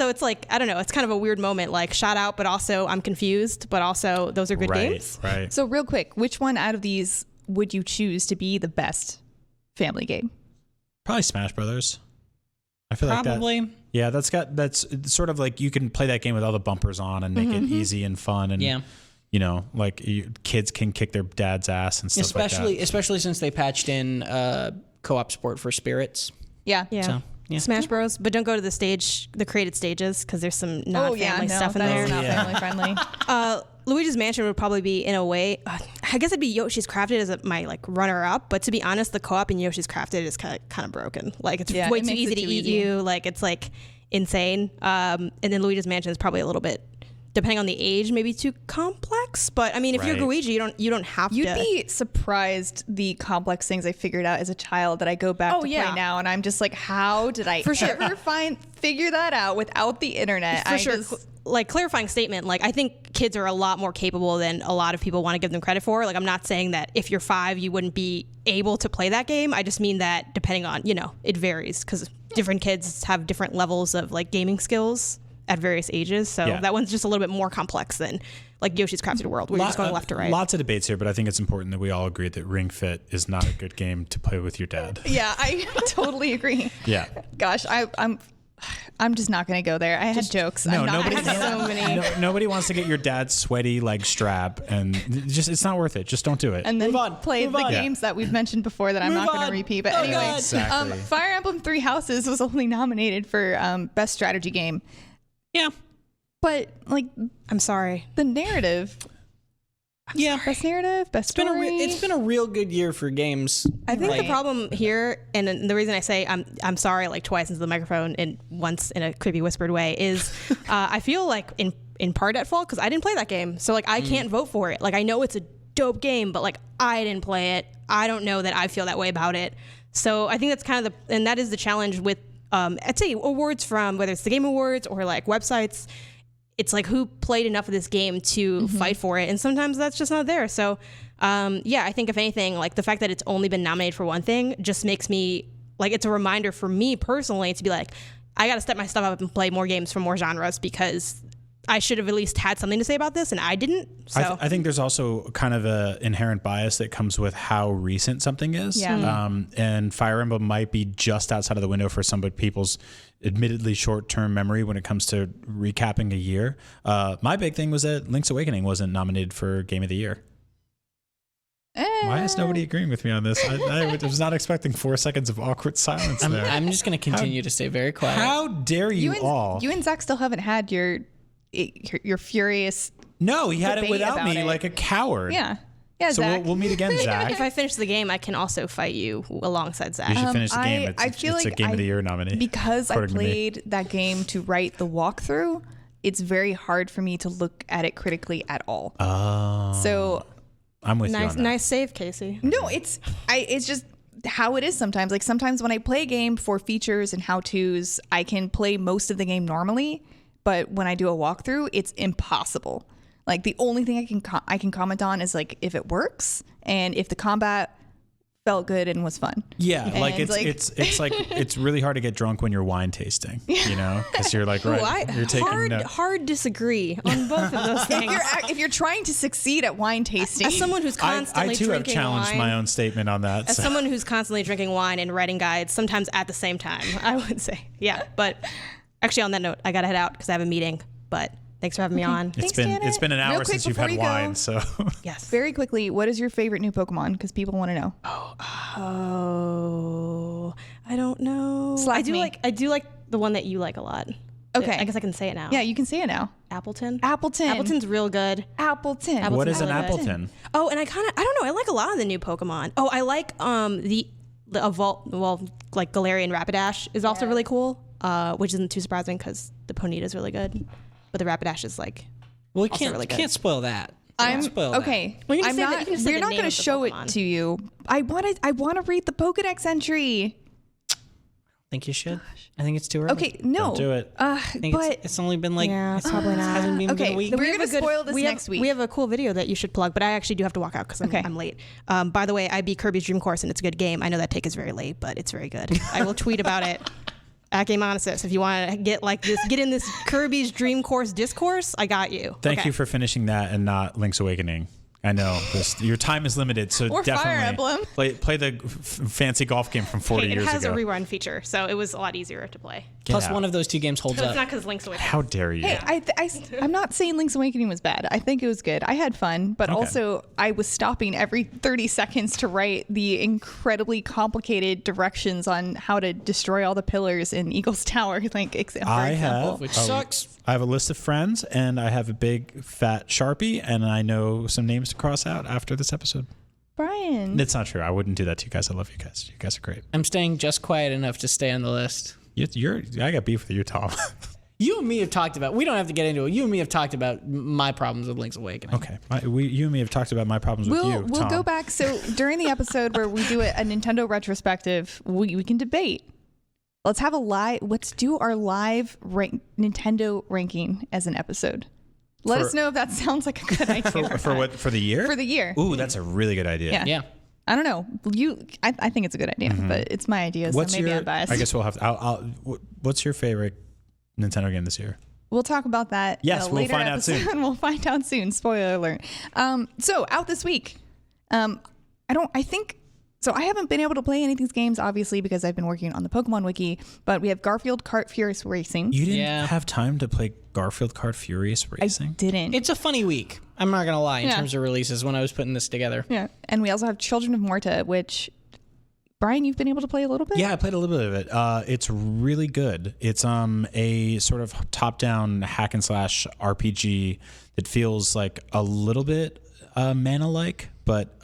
it's like, I don't know, it's kind of a weird moment, like shout out, but also I'm confused, but also those are good games. Right. So real quick, which one out of these would you choose to be the best family game? Probably Smash Brothers. I feel Probably. like that. Yeah, that's sort of like you can play that game with all the bumpers on and make it easy and fun, and kids can kick their dad's ass and stuff like that. Especially since they patched in co-op support for spirits. Yeah. So, Smash Bros, but don't go to the created stages because there's some non-family stuff in there. Not family friendly. Luigi's Mansion would probably be, in a way, I guess it'd be Yoshi's Crafted as my runner-up. But to be honest, the co-op in Yoshi's Crafted is kind of broken. Like, it's way too easy to eat you. Like, it's like insane. And then Luigi's Mansion is probably a little bit, depending on the age, maybe too complex. But I mean, if you're Luigi, you don't have to. You'd be surprised the complex things I figured out as a child that I go back to play now, and I'm just like, how did I ever figure that out without the internet? For sure. Like, clarifying statement, like, I think kids are a lot more capable than a lot of people want to give them credit for. Like, I'm not saying that if you're 5, you wouldn't be able to play that game. I just mean that depending on, it varies because different kids have different levels of like gaming skills at various ages. So that one's just a little bit more complex than like Yoshi's Crafted World, where you're just going left to right. Lots of debates here, but I think it's important that we all agree that Ring Fit is not a good game to play with your dad. Yeah, I totally agree. Yeah. Gosh, I'm just not going to go there. I had jokes. No, nobody wants to get your dad's sweaty like strap, and it's not worth it. Just don't do it. And then play the games that we've mentioned before that I'm not going to repeat. But anyway, exactly. Fire Emblem Three Houses was only nominated for best strategy game. Yeah, but like, I'm sorry, the narrative. Best narrative, best story. It's been a real good year for games. I think the problem here, and the reason I say I'm sorry like twice into the microphone and once in a creepy whispered way, is I feel like in part at fault because I didn't play that game, so like I can't vote for it. Like, I know it's a dope game, but like I didn't play it. I don't know that I feel that way about it. So I think that's kind of and that is the challenge with I'd say awards from whether it's the Game Awards or like websites. It's like, who played enough of this game to fight for it? And sometimes that's just not there. So, I think if anything, like the fact that it's only been nominated for one thing just makes me, like, it's a reminder for me personally to be like, I got to step my stuff up and play more games from more genres because I should have at least had something to say about this, and I didn't. So I think there's also kind of an inherent bias that comes with how recent something is. Yeah. And Fire Emblem might be just outside of the window for some people's admittedly short-term memory when it comes to recapping a year. My big thing was that Link's Awakening wasn't nominated for Game of the Year. Why is nobody agreeing with me on this? I was not expecting 4 seconds of awkward silence there. I'm just going to continue to stay very quiet. How dare you all? You and Zach still haven't had your furious. No, he had it debate without about me it. like a coward. Yeah, So Zach. we'll meet again, Zach. if I finish the game, I can also fight you alongside Zach. You should finish the game. I feel it's like a Game of the Year nominee. Because I according to me. played that game to write the walkthrough, it's very hard for me to look at it critically at all. Oh. So I'm with you on that. Nice save, Casey. no, it's just how it is sometimes. Like, sometimes when I play a game for features and how-tos, I can play most of the game normally, but when I do a walkthrough, it's impossible. Like, the only thing I can comment on is like if it works and if the combat felt good and was fun. Yeah, And like it's like it's really hard to get drunk when you're wine tasting, you know, because you're like you're taking hard disagree on both of those things. If you're trying to succeed at wine tasting, As someone who's constantly I too have drinking challenged wine, my own statement on that. as so. someone who's constantly drinking wine and writing guides, sometimes at the same time, I would say, but actually on that note, I gotta head out because I have a meeting. But thanks for having me on. It's been an hour since you've had wine, so Yes. Very quickly, what is your favorite new Pokemon? Because people want to know. Oh, I don't know. Slack me. I do like the one that you like a lot. Okay. I guess I can say it now. Yeah, you can say it now. Appleton. Appleton. Appleton's real good. Appleton. Appleton's what is an really good. Appleton? Oh, and I don't know. I like a lot of the new Pokemon. Oh, I like the Evolve, like Galarian Rapidash is also really cool, which isn't too surprising because the Ponyta is really good, but the Rapidash is like Well, really good. can't spoil that. Okay. Well, you can I'm say not. that- you can say We're the not name going to of the show it Pokemon. to you. I want to read the Pokedex entry. think you should. I think it's too early. Okay, no. Don't do it. I think it's only been like probably not. hasn't even been a Okay, week. we're gonna spoil this next week. We have a cool video that you should plug, but I actually do have to walk out because I'm late. By the way, I beat Kirby's Dream Course and it's a good game. I know that take is very late, but it's very good. I will tweet about it at Game Onasis. If you want to get in this Kirby's Dream Course discourse, I got you. Thank you for finishing that and not Link's Awakening. I know your time is limited, so or definitely Fire Emblem. play the fancy golf game from 40 years ago. It has a rerun feature, so it was a lot easier to play. Plus, one of those two games holds It's up. not because Link's Awakening. How dare you? Hey, I'm not saying Link's Awakening was bad. I think it was good. I had fun, but also I was stopping every 30 seconds to write the incredibly complicated directions on how to destroy all the pillars in Eagle's Tower. Like, which sucks. I have a list of friends, and I have a big fat Sharpie, and I know some names to cross out after this episode. Brian. It's not true. I wouldn't do that to you guys. I love you guys. You guys are great. I'm staying just quiet enough to stay on the list. I got beef with you, Tom. You and me have talked about. We don't have to get into it. You and me have talked about my problems with Link's Awakening. Okay, you and me have talked about my problems with you. We'll Tom. go back. So during the episode where we do a Nintendo retrospective, we can debate. Let's have let's do our live Nintendo ranking as an episode. Let us know if that sounds like a good idea. For the year? For the year. Ooh, that's a really good idea. Yeah. I don't know. I think it's a good idea, but it's my idea, so maybe I'm biased. I guess we'll have to. What's your favorite Nintendo game this year? We'll talk about that. Yes, we'll find out soon. We'll find out soon. Spoiler alert. So out this week. So I haven't been able to play any of these games, obviously, because I've been working on the Pokemon Wiki, but we have Garfield Kart Furious Racing. You didn't have time to play Garfield Kart Furious Racing? I didn't. It's a funny week. I'm not going to lie in terms of releases when I was putting this together. Yeah. And we also have Children of Morta, which, Brian, you've been able to play a little bit? Yeah, I played a little bit of it. It's really good. It's a sort of top-down hack and slash RPG that feels like a little bit Mana-like, but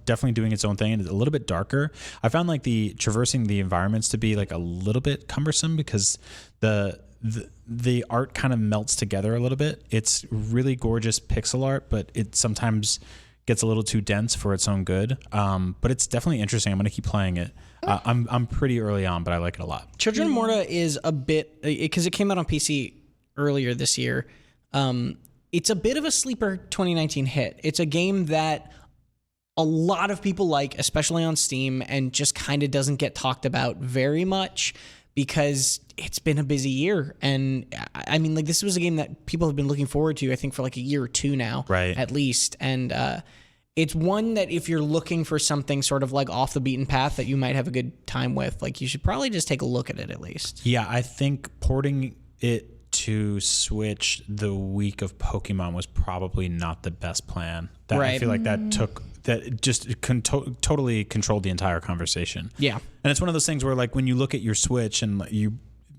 definitely doing its own thing, and it's a little bit darker. I found like the traversing the environments to be like a little bit cumbersome because the art kind of melts together a little bit. It's really gorgeous pixel art, but it sometimes gets a little too dense for its own good. But it's definitely interesting. I'm going to keep playing it. I'm pretty early on, but I like it a lot. Children of Morta is a bit, because it came out on PC earlier this year. It's a bit of a sleeper 2019 hit. It's a game that a lot of people like, especially on Steam, and just kind of doesn't get talked about very much because it's been a busy year. And I mean, like, this was a game that people have been looking forward to, I think, for like a year or two now, right? At least. And it's one that if you're looking for something sort of like off the beaten path that you might have a good time with, like, you should probably just take a look at it at least. Yeah, I think porting it to Switch the week of Pokemon was probably not the best plan. I feel like that totally controlled the entire conversation. Yeah. And it's one of those things where, like, when you look at your Switch and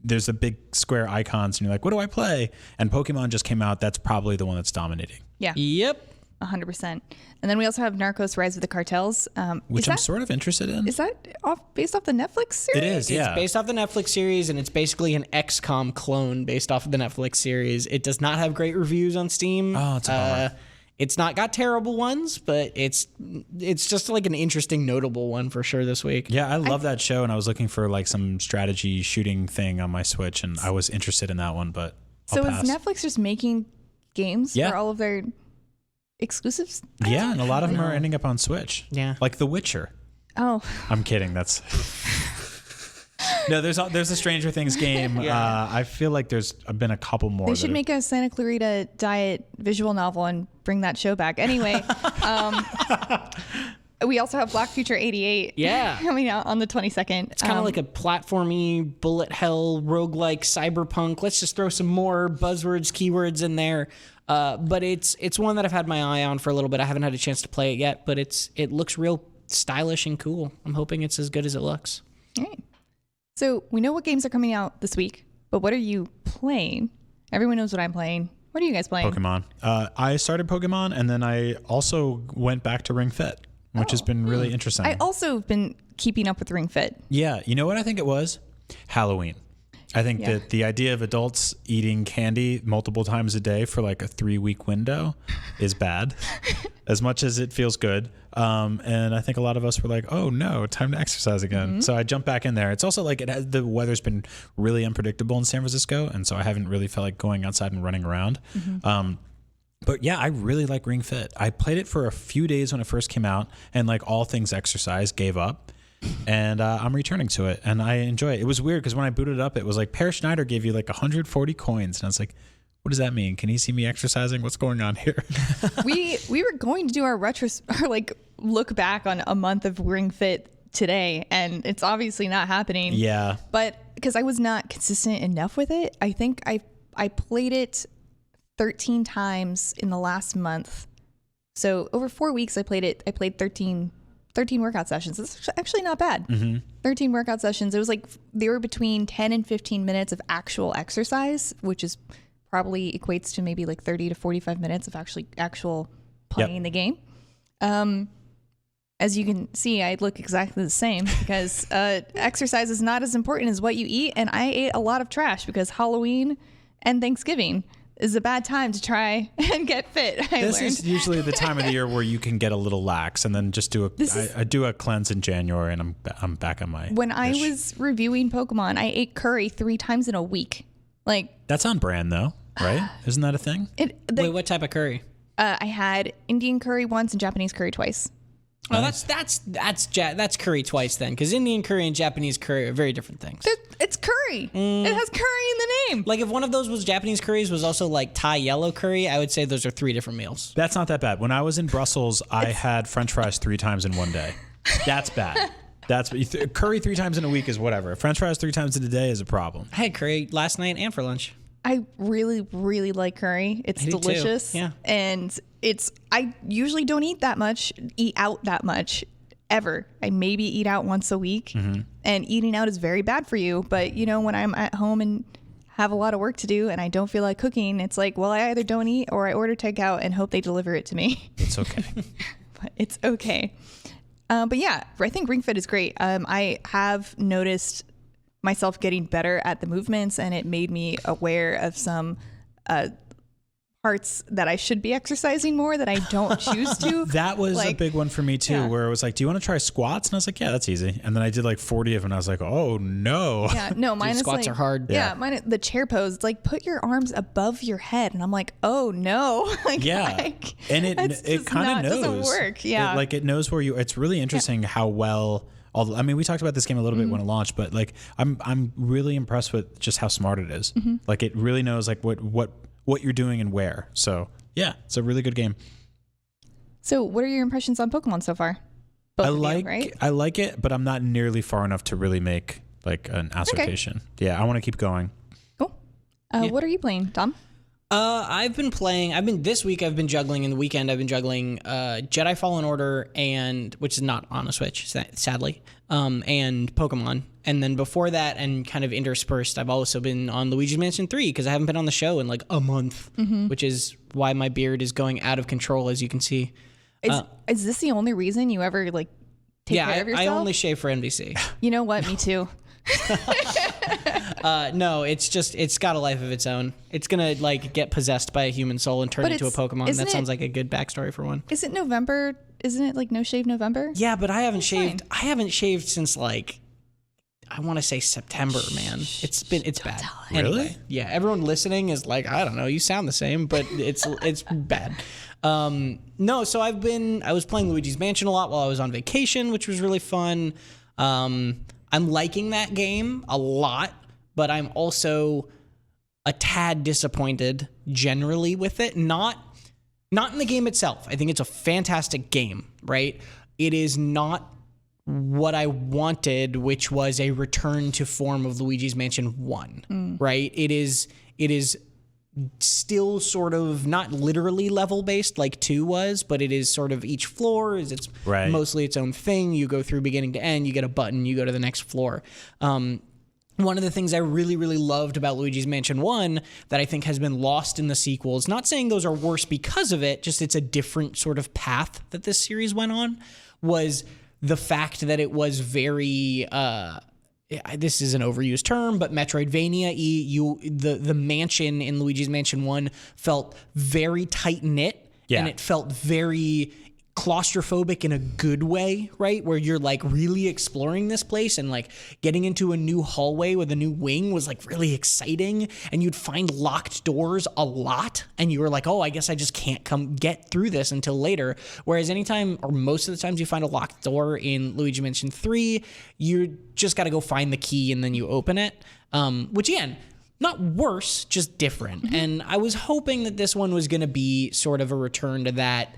there's a big square icons and you're like, what do I play? And Pokemon just came out. That's probably the one that's dominating. Yeah. Yep. 100%. And then we also have Narcos Rise of the Cartels. Which I'm sort of interested in. Is that based off the Netflix series? It is, yeah. It's based off the Netflix series, and it's basically an XCOM clone based off of the Netflix series. It does not have great reviews on Steam. Oh, it's a bummer. It's not got terrible ones, but it's just like an interesting, notable one for sure this week. Yeah, I love that show, and I was looking for like some strategy shooting thing on my Switch, and I was interested in that one, but I'll pass. Is Netflix just making games for all of their exclusives? Yeah, and a lot of them are ending up on Switch. Yeah. Like The Witcher. Oh. I'm kidding. That's... No, there's a Stranger Things game. I feel like there's been a couple more. They should make a Santa Clarita Diet visual novel and bring that show back. Anyway, we also have Black Future 88 coming out on the 22nd. It's kind of like a platformy, bullet hell, roguelike, cyberpunk. Let's just throw some more buzzwords, keywords in there. But it's one that I've had my eye on for a little bit. I haven't had a chance to play it yet, but it looks real stylish and cool. I'm hoping it's as good as it looks. All right. So we know what games are coming out this week, but what are you playing? Everyone knows what I'm playing. What are you guys playing? Pokemon. I started Pokemon, and then I also went back to Ring Fit, which has been really interesting. I also have been keeping up with Ring Fit. Yeah. You know what I think it was? Halloween. I think that the idea of adults eating candy multiple times a day for like a 3-week window is bad. as much as it feels good. And I think a lot of us were like, oh no, time to exercise again. So I jumped back in there. It's also like the weather's been really unpredictable in San Francisco. And so I haven't really felt like going outside and running around. But yeah, I really like Ring Fit. I played it for a few days when it first came out, and like all things exercise, gave up. And I'm returning to it, and I enjoy it. It was weird because when I booted it up, it was like Per Schneider gave you like 140 coins, and I was like, what does that mean? Can he see me exercising? What's going on here? we were going to do our look back on a month of Ring Fit today, and it's obviously not happening. Yeah. But because I was not consistent enough with it, I think I played it 13 times in the last month. So over 4 weeks, I played 13 workout sessions. It's actually not bad. 13 workout sessions. It was like they were between 10 and 15 minutes of actual exercise, which is probably equates to maybe like 30 to 45 minutes of actual playing the game. As you can see, I look exactly the same because exercise is not as important as what you eat. And I ate a lot of trash because Halloween and Thanksgiving is a bad time to try and get fit. This is usually the time of the year where you can get a little lax and then just do I do a cleanse in January, and I'm back on my When I was reviewing Pokemon, I ate curry 3 times in a week. Like, that's on brand though, right? Isn't that a thing? Wait, what type of curry? I had Indian curry once and Japanese curry twice. Oh, that's curry twice then, because Indian curry and Japanese curry are very different things. It's curry. It has curry in the name. Like if one of those was Japanese curries was also like Thai yellow curry, I would say those are 3 different meals. That's not that bad. When I was in Brussels, I had French fries 3 times in one day. That's bad. That's curry 3 times in a week is whatever. French fries 3 times in a day is a problem. I had curry last night and for lunch. I really, really like curry. It's delicious. Yeah. And I usually don't eat out that much ever. I maybe eat out once a week, and eating out is very bad for you. But when I'm at home and have a lot of work to do and I don't feel like cooking, it's like, well, I either don't eat or I order takeout and hope they deliver it to me. It's okay. But it's okay. But yeah, I think Ring Fit is great. I have noticed myself getting better at the movements, and it made me aware of some parts that I should be exercising more that I don't choose to. That was a big one for me too, where it was like, do you want to try squats? And I was like, yeah, that's easy. And then I did like 40 of them, and I was like, oh no. Yeah, no, mine is squats are hard. Yeah, mine, the chair pose, it's like put your arms above your head, and I'm like, oh no. And it kind of knows. Doesn't work. Yeah, it knows where you. It's really interesting how well. I mean, we talked about this game a little bit when it launched, but like, I'm really impressed with just how smart it is. Like, it really knows like what you're doing and where. So yeah, it's a really good game. So what are your impressions on Pokemon so far? Both right? I like it, but I'm not nearly far enough to really make like an assertion. Okay. Yeah, I want to keep going. Cool. What are you playing, Tom? This week I've been juggling, in the weekend I've been juggling Jedi Fallen Order, which is not on a Switch, sadly, and Pokemon. And then before that, and kind of interspersed, I've also been on Luigi's Mansion 3 because I haven't been on the show in like a month, which is why my beard is going out of control, as you can see. Is this the only reason you ever like take care of yourself? I only shave for NVC. You know what? Me too. No, it's got a life of its own. It's gonna like get possessed by a human soul and turn into a Pokemon. That sounds like a good backstory for one. Is it November? Isn't it like No Shave November? Yeah, but I haven't shaved. I haven't shaved since like, I want to say September, man. It's bad. Really? Anyway, yeah. Everyone listening is like, I don't know. You sound the same, but it's bad. No. So I was playing Luigi's Mansion a lot while I was on vacation, which was really fun. I'm liking that game a lot, but I'm also a tad disappointed generally with it. Not in the game itself. I think it's a fantastic game, right? It is not what I wanted, which was a return to form of Luigi's Mansion 1, right? It is still sort of not literally level based like 2 was, but it is sort of each floor is mostly its own thing. You go through beginning to end, you get a button, you go to the next floor. One of the things I really, really loved about Luigi's Mansion 1 that I think has been lost in the sequels, not saying those are worse because of it, just it's a different sort of path that this series went on, was the fact that it was very, this is an overused term, but Metroidvania-y. The mansion in Luigi's Mansion 1 felt very tight-knit and it felt very claustrophobic in a good way, right? Where you're like really exploring this place, and like getting into a new hallway with a new wing was like really exciting, and you'd find locked doors a lot, and you were like, oh, I guess I just can't get through this until later. Whereas anytime, or most of the times you find a locked door in Luigi Mansion 3, you just got to go find the key and then you open it, which again, not worse, just different. And I was hoping that this one was going to be sort of a return to that,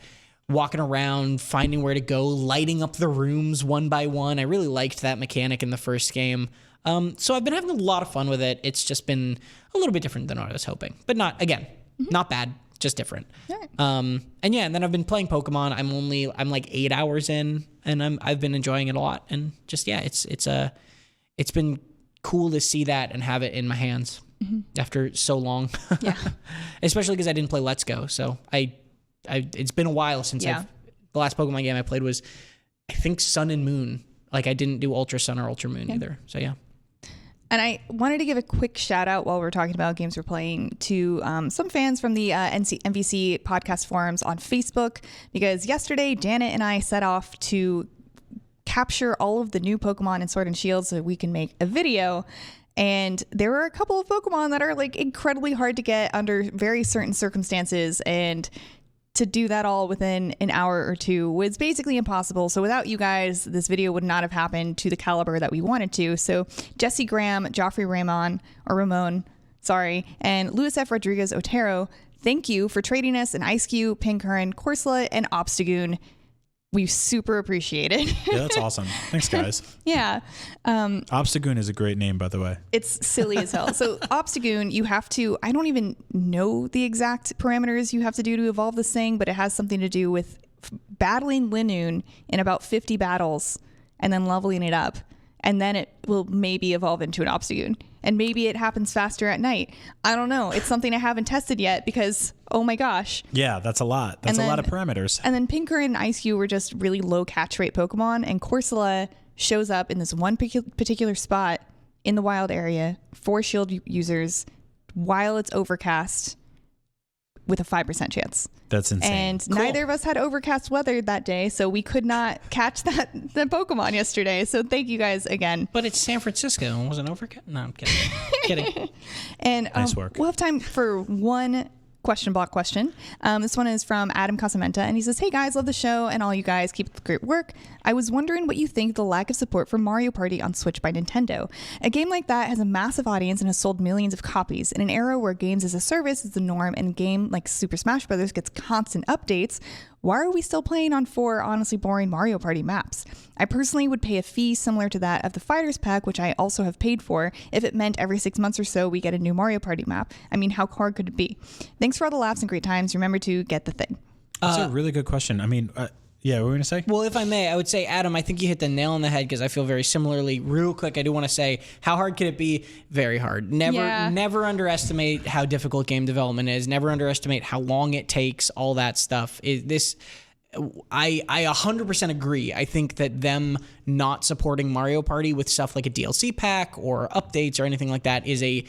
walking around, finding where to go, lighting up the rooms one by one. I really liked that mechanic in the first game. So I've been having a lot of fun with it. It's just been a little bit different than what I was hoping. But not bad, just different. Right. And then I've been playing Pokemon. I'm like 8 hours in, and I've been enjoying it a lot. And just, it's been cool to see that and have it in my hands after so long. Yeah. Especially because I didn't play Let's Go. So it's been a while since the last Pokemon game I played was, I think, Sun and Moon. Like, I didn't do Ultra Sun or Ultra Moon either. So, yeah. And I wanted to give a quick shout out while we're talking about games we're playing to some fans from the NVC podcast forums on Facebook, because yesterday Janet and I set off to capture all of the new Pokemon in Sword and Shield so we can make a video. And there were a couple of Pokemon that are like incredibly hard to get under very certain circumstances, and to do that all within an hour or two was basically impossible. So without you guys, this video would not have happened to the caliber that we wanted to. So Jesse Graham, Joffrey Ramon, and Luis F. Rodriguez Otero, thank you for trading us an Ice Cube, Pincurrent, Corsola, and Obstagoon. We super appreciate it. Yeah, that's awesome. Thanks, guys. Yeah. Obstagoon is a great name, by the way. It's silly as hell. So Obstagoon, you have to, I don't even know the exact parameters you have to do to evolve this thing, but it has something to do with battling Linoon in about 50 battles and then leveling it up. And then it will maybe evolve into an Obstagoon. And maybe it happens faster at night. I don't know. It's something I haven't tested yet because, oh my gosh. Yeah, that's a lot. That's a lot of parameters. And then Pincurrent and Ice Cube were just really low catch rate Pokemon. And Corsola shows up in this one particular spot in the wild area for Shield users while it's overcast with a 5% chance. That's insane. And neither of us had overcast weather that day, so we could not catch the Pokemon yesterday. So thank you guys again. But it's San Francisco. It wasn't overcast? No, I'm kidding. Kidding. And nice work. We'll have time for one question block question. This one is from Adam Casamenta, and he says, hey guys, love the show and all you guys, keep up the great work. I was wondering what you think of the lack of support for Mario Party on Switch by Nintendo. A game like that has a massive audience and has sold millions of copies. In an era where games as a service is the norm and a game like Super Smash Bros. Gets constant updates, why are we still playing on 4 honestly boring Mario Party maps? I personally would pay a fee similar to that of the Fighters Pack, which I also have paid for, if it meant every 6 months or so we get a new Mario Party map. I mean, how hard could it be? Thanks for all the laughs and great times. Remember to get the thing. That's a really good question. I mean, yeah, what were we going to say? Well, if I may, I would say, Adam, I think you hit the nail on the head because I feel very similarly. Real quick, I do want to say, how hard could it be? Very hard. Never underestimate how difficult game development is. Never underestimate how long it takes, all that stuff. I 100% agree. I think that them not supporting Mario Party with stuff like a DLC pack or updates or anything like that is a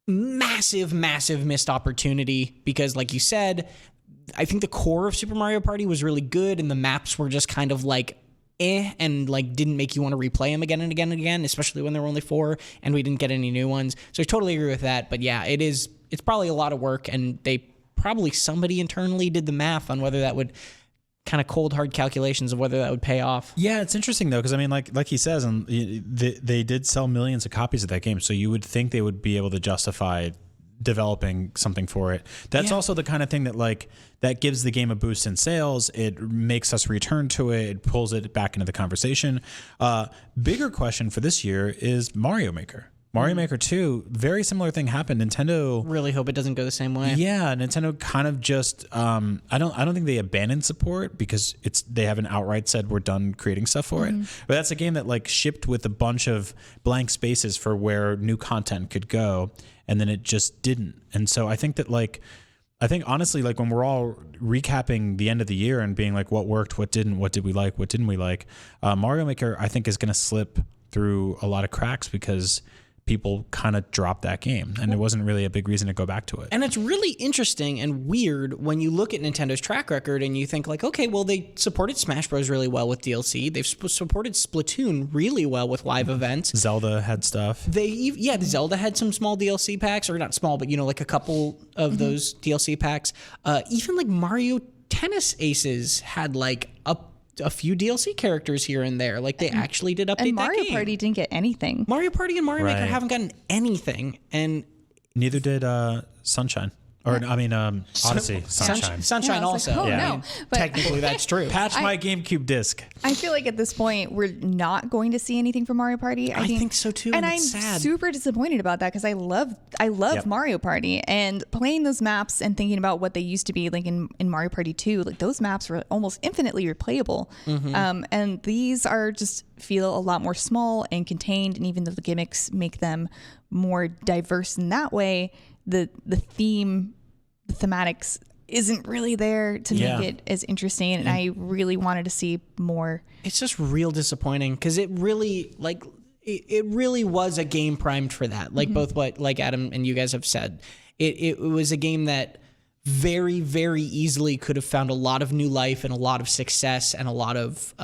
massive, massive missed opportunity because, like you said, I think the core of Super Mario Party was really good and the maps were just kind of like and like didn't make you want to replay them again and again and again, especially when there were only 4 and we didn't get any new ones. So I totally agree with that. But yeah, it's probably a lot of work, and somebody internally did the math on whether that would kind of cold hard calculations of whether that would pay off. Yeah, it's interesting though, because I mean, like he says, and they did sell millions of copies of that game, so you would think they would be able to justify developing something for it. That's also the kind of thing that that gives the game a boost in sales. It makes us return to it. It pulls it back into the conversation. Bigger question for this year is Mario Maker. Mario Maker 2, very similar thing happened. Nintendo really hope it doesn't go the same way. Yeah, Nintendo kind of just I don't think they abandoned support because they haven't outright said we're done creating stuff for it. But that's a game that shipped with a bunch of blank spaces for where new content could go, and then it just didn't. And so I think that honestly, when we're all recapping the end of the year and being like, what worked, what didn't, what did we like, what didn't we like, Mario Maker I think is going to slip through a lot of cracks because people kind of dropped that game, and it wasn't really a big reason to go back to it. And it's really interesting and weird when you look at Nintendo's track record and you think like, okay, well, they supported Smash Bros. Really well with DLC. They've supported Splatoon really well with live events. Zelda had stuff. Zelda had some small DLC packs, or not small, but like a couple of those DLC packs. Even like Mario Tennis Aces had like a few DLC characters here and there. Like they actually did update that game. And Mario Party didn't get anything. Mario Party and Mario Maker haven't gotten anything. And neither did Sunshine. Or, I mean, Odyssey. Sunshine. Sunshine Yeah, also. like, No. But technically, that's true. Patch my GameCube disc. I feel like at this point, we're not going to see anything from Mario Party. I think so too. And it's I'm sad. super disappointed about that because I love Mario Party, and playing those maps and thinking about what they used to be like in Mario Party 2, like those maps were almost infinitely replayable. And these are just feel a lot more small and contained. And even though the gimmicks make them more diverse in that way, the thematics isn't really there to make it as interesting, and I really wanted to see more. It's just real disappointing because it really was a game primed for that. Like both what like Adam and you guys have said, it was a game that very, very easily could have found a lot of new life and a lot of success and a lot of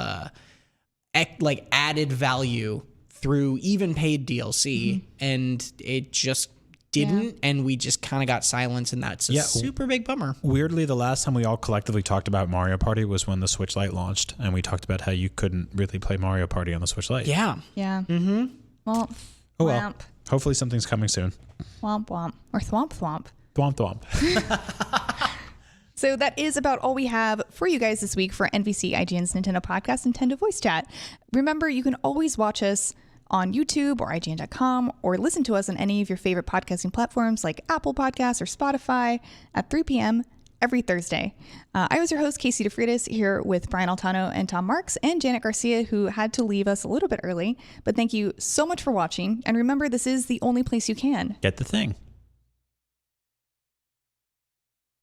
like added value through even paid DLC, and it just didn't, and we just kind of got silence, and that's a super big bummer. Weirdly, the last time we all collectively talked about Mario Party was when the Switch Lite launched, and we talked about how you couldn't really play Mario Party on the Switch Lite. Yeah. Well, well. Hopefully something's coming soon. Womp womp. Or thwomp thwomp. Thwomp thwomp. So that is about all we have for you guys this week for NVC, IGN's Nintendo Podcast, Nintendo Voice Chat. Remember, you can always watch us on YouTube or IGN.com, or listen to us on any of your favorite podcasting platforms like Apple Podcasts or Spotify at 3 p.m. every Thursday. I was your host, Casey DeFreitas, here with Brian Altano and Tom Marks and Janet Garcia, who had to leave us a little bit early. But thank you so much for watching. And remember, this is the only place you can get the thing.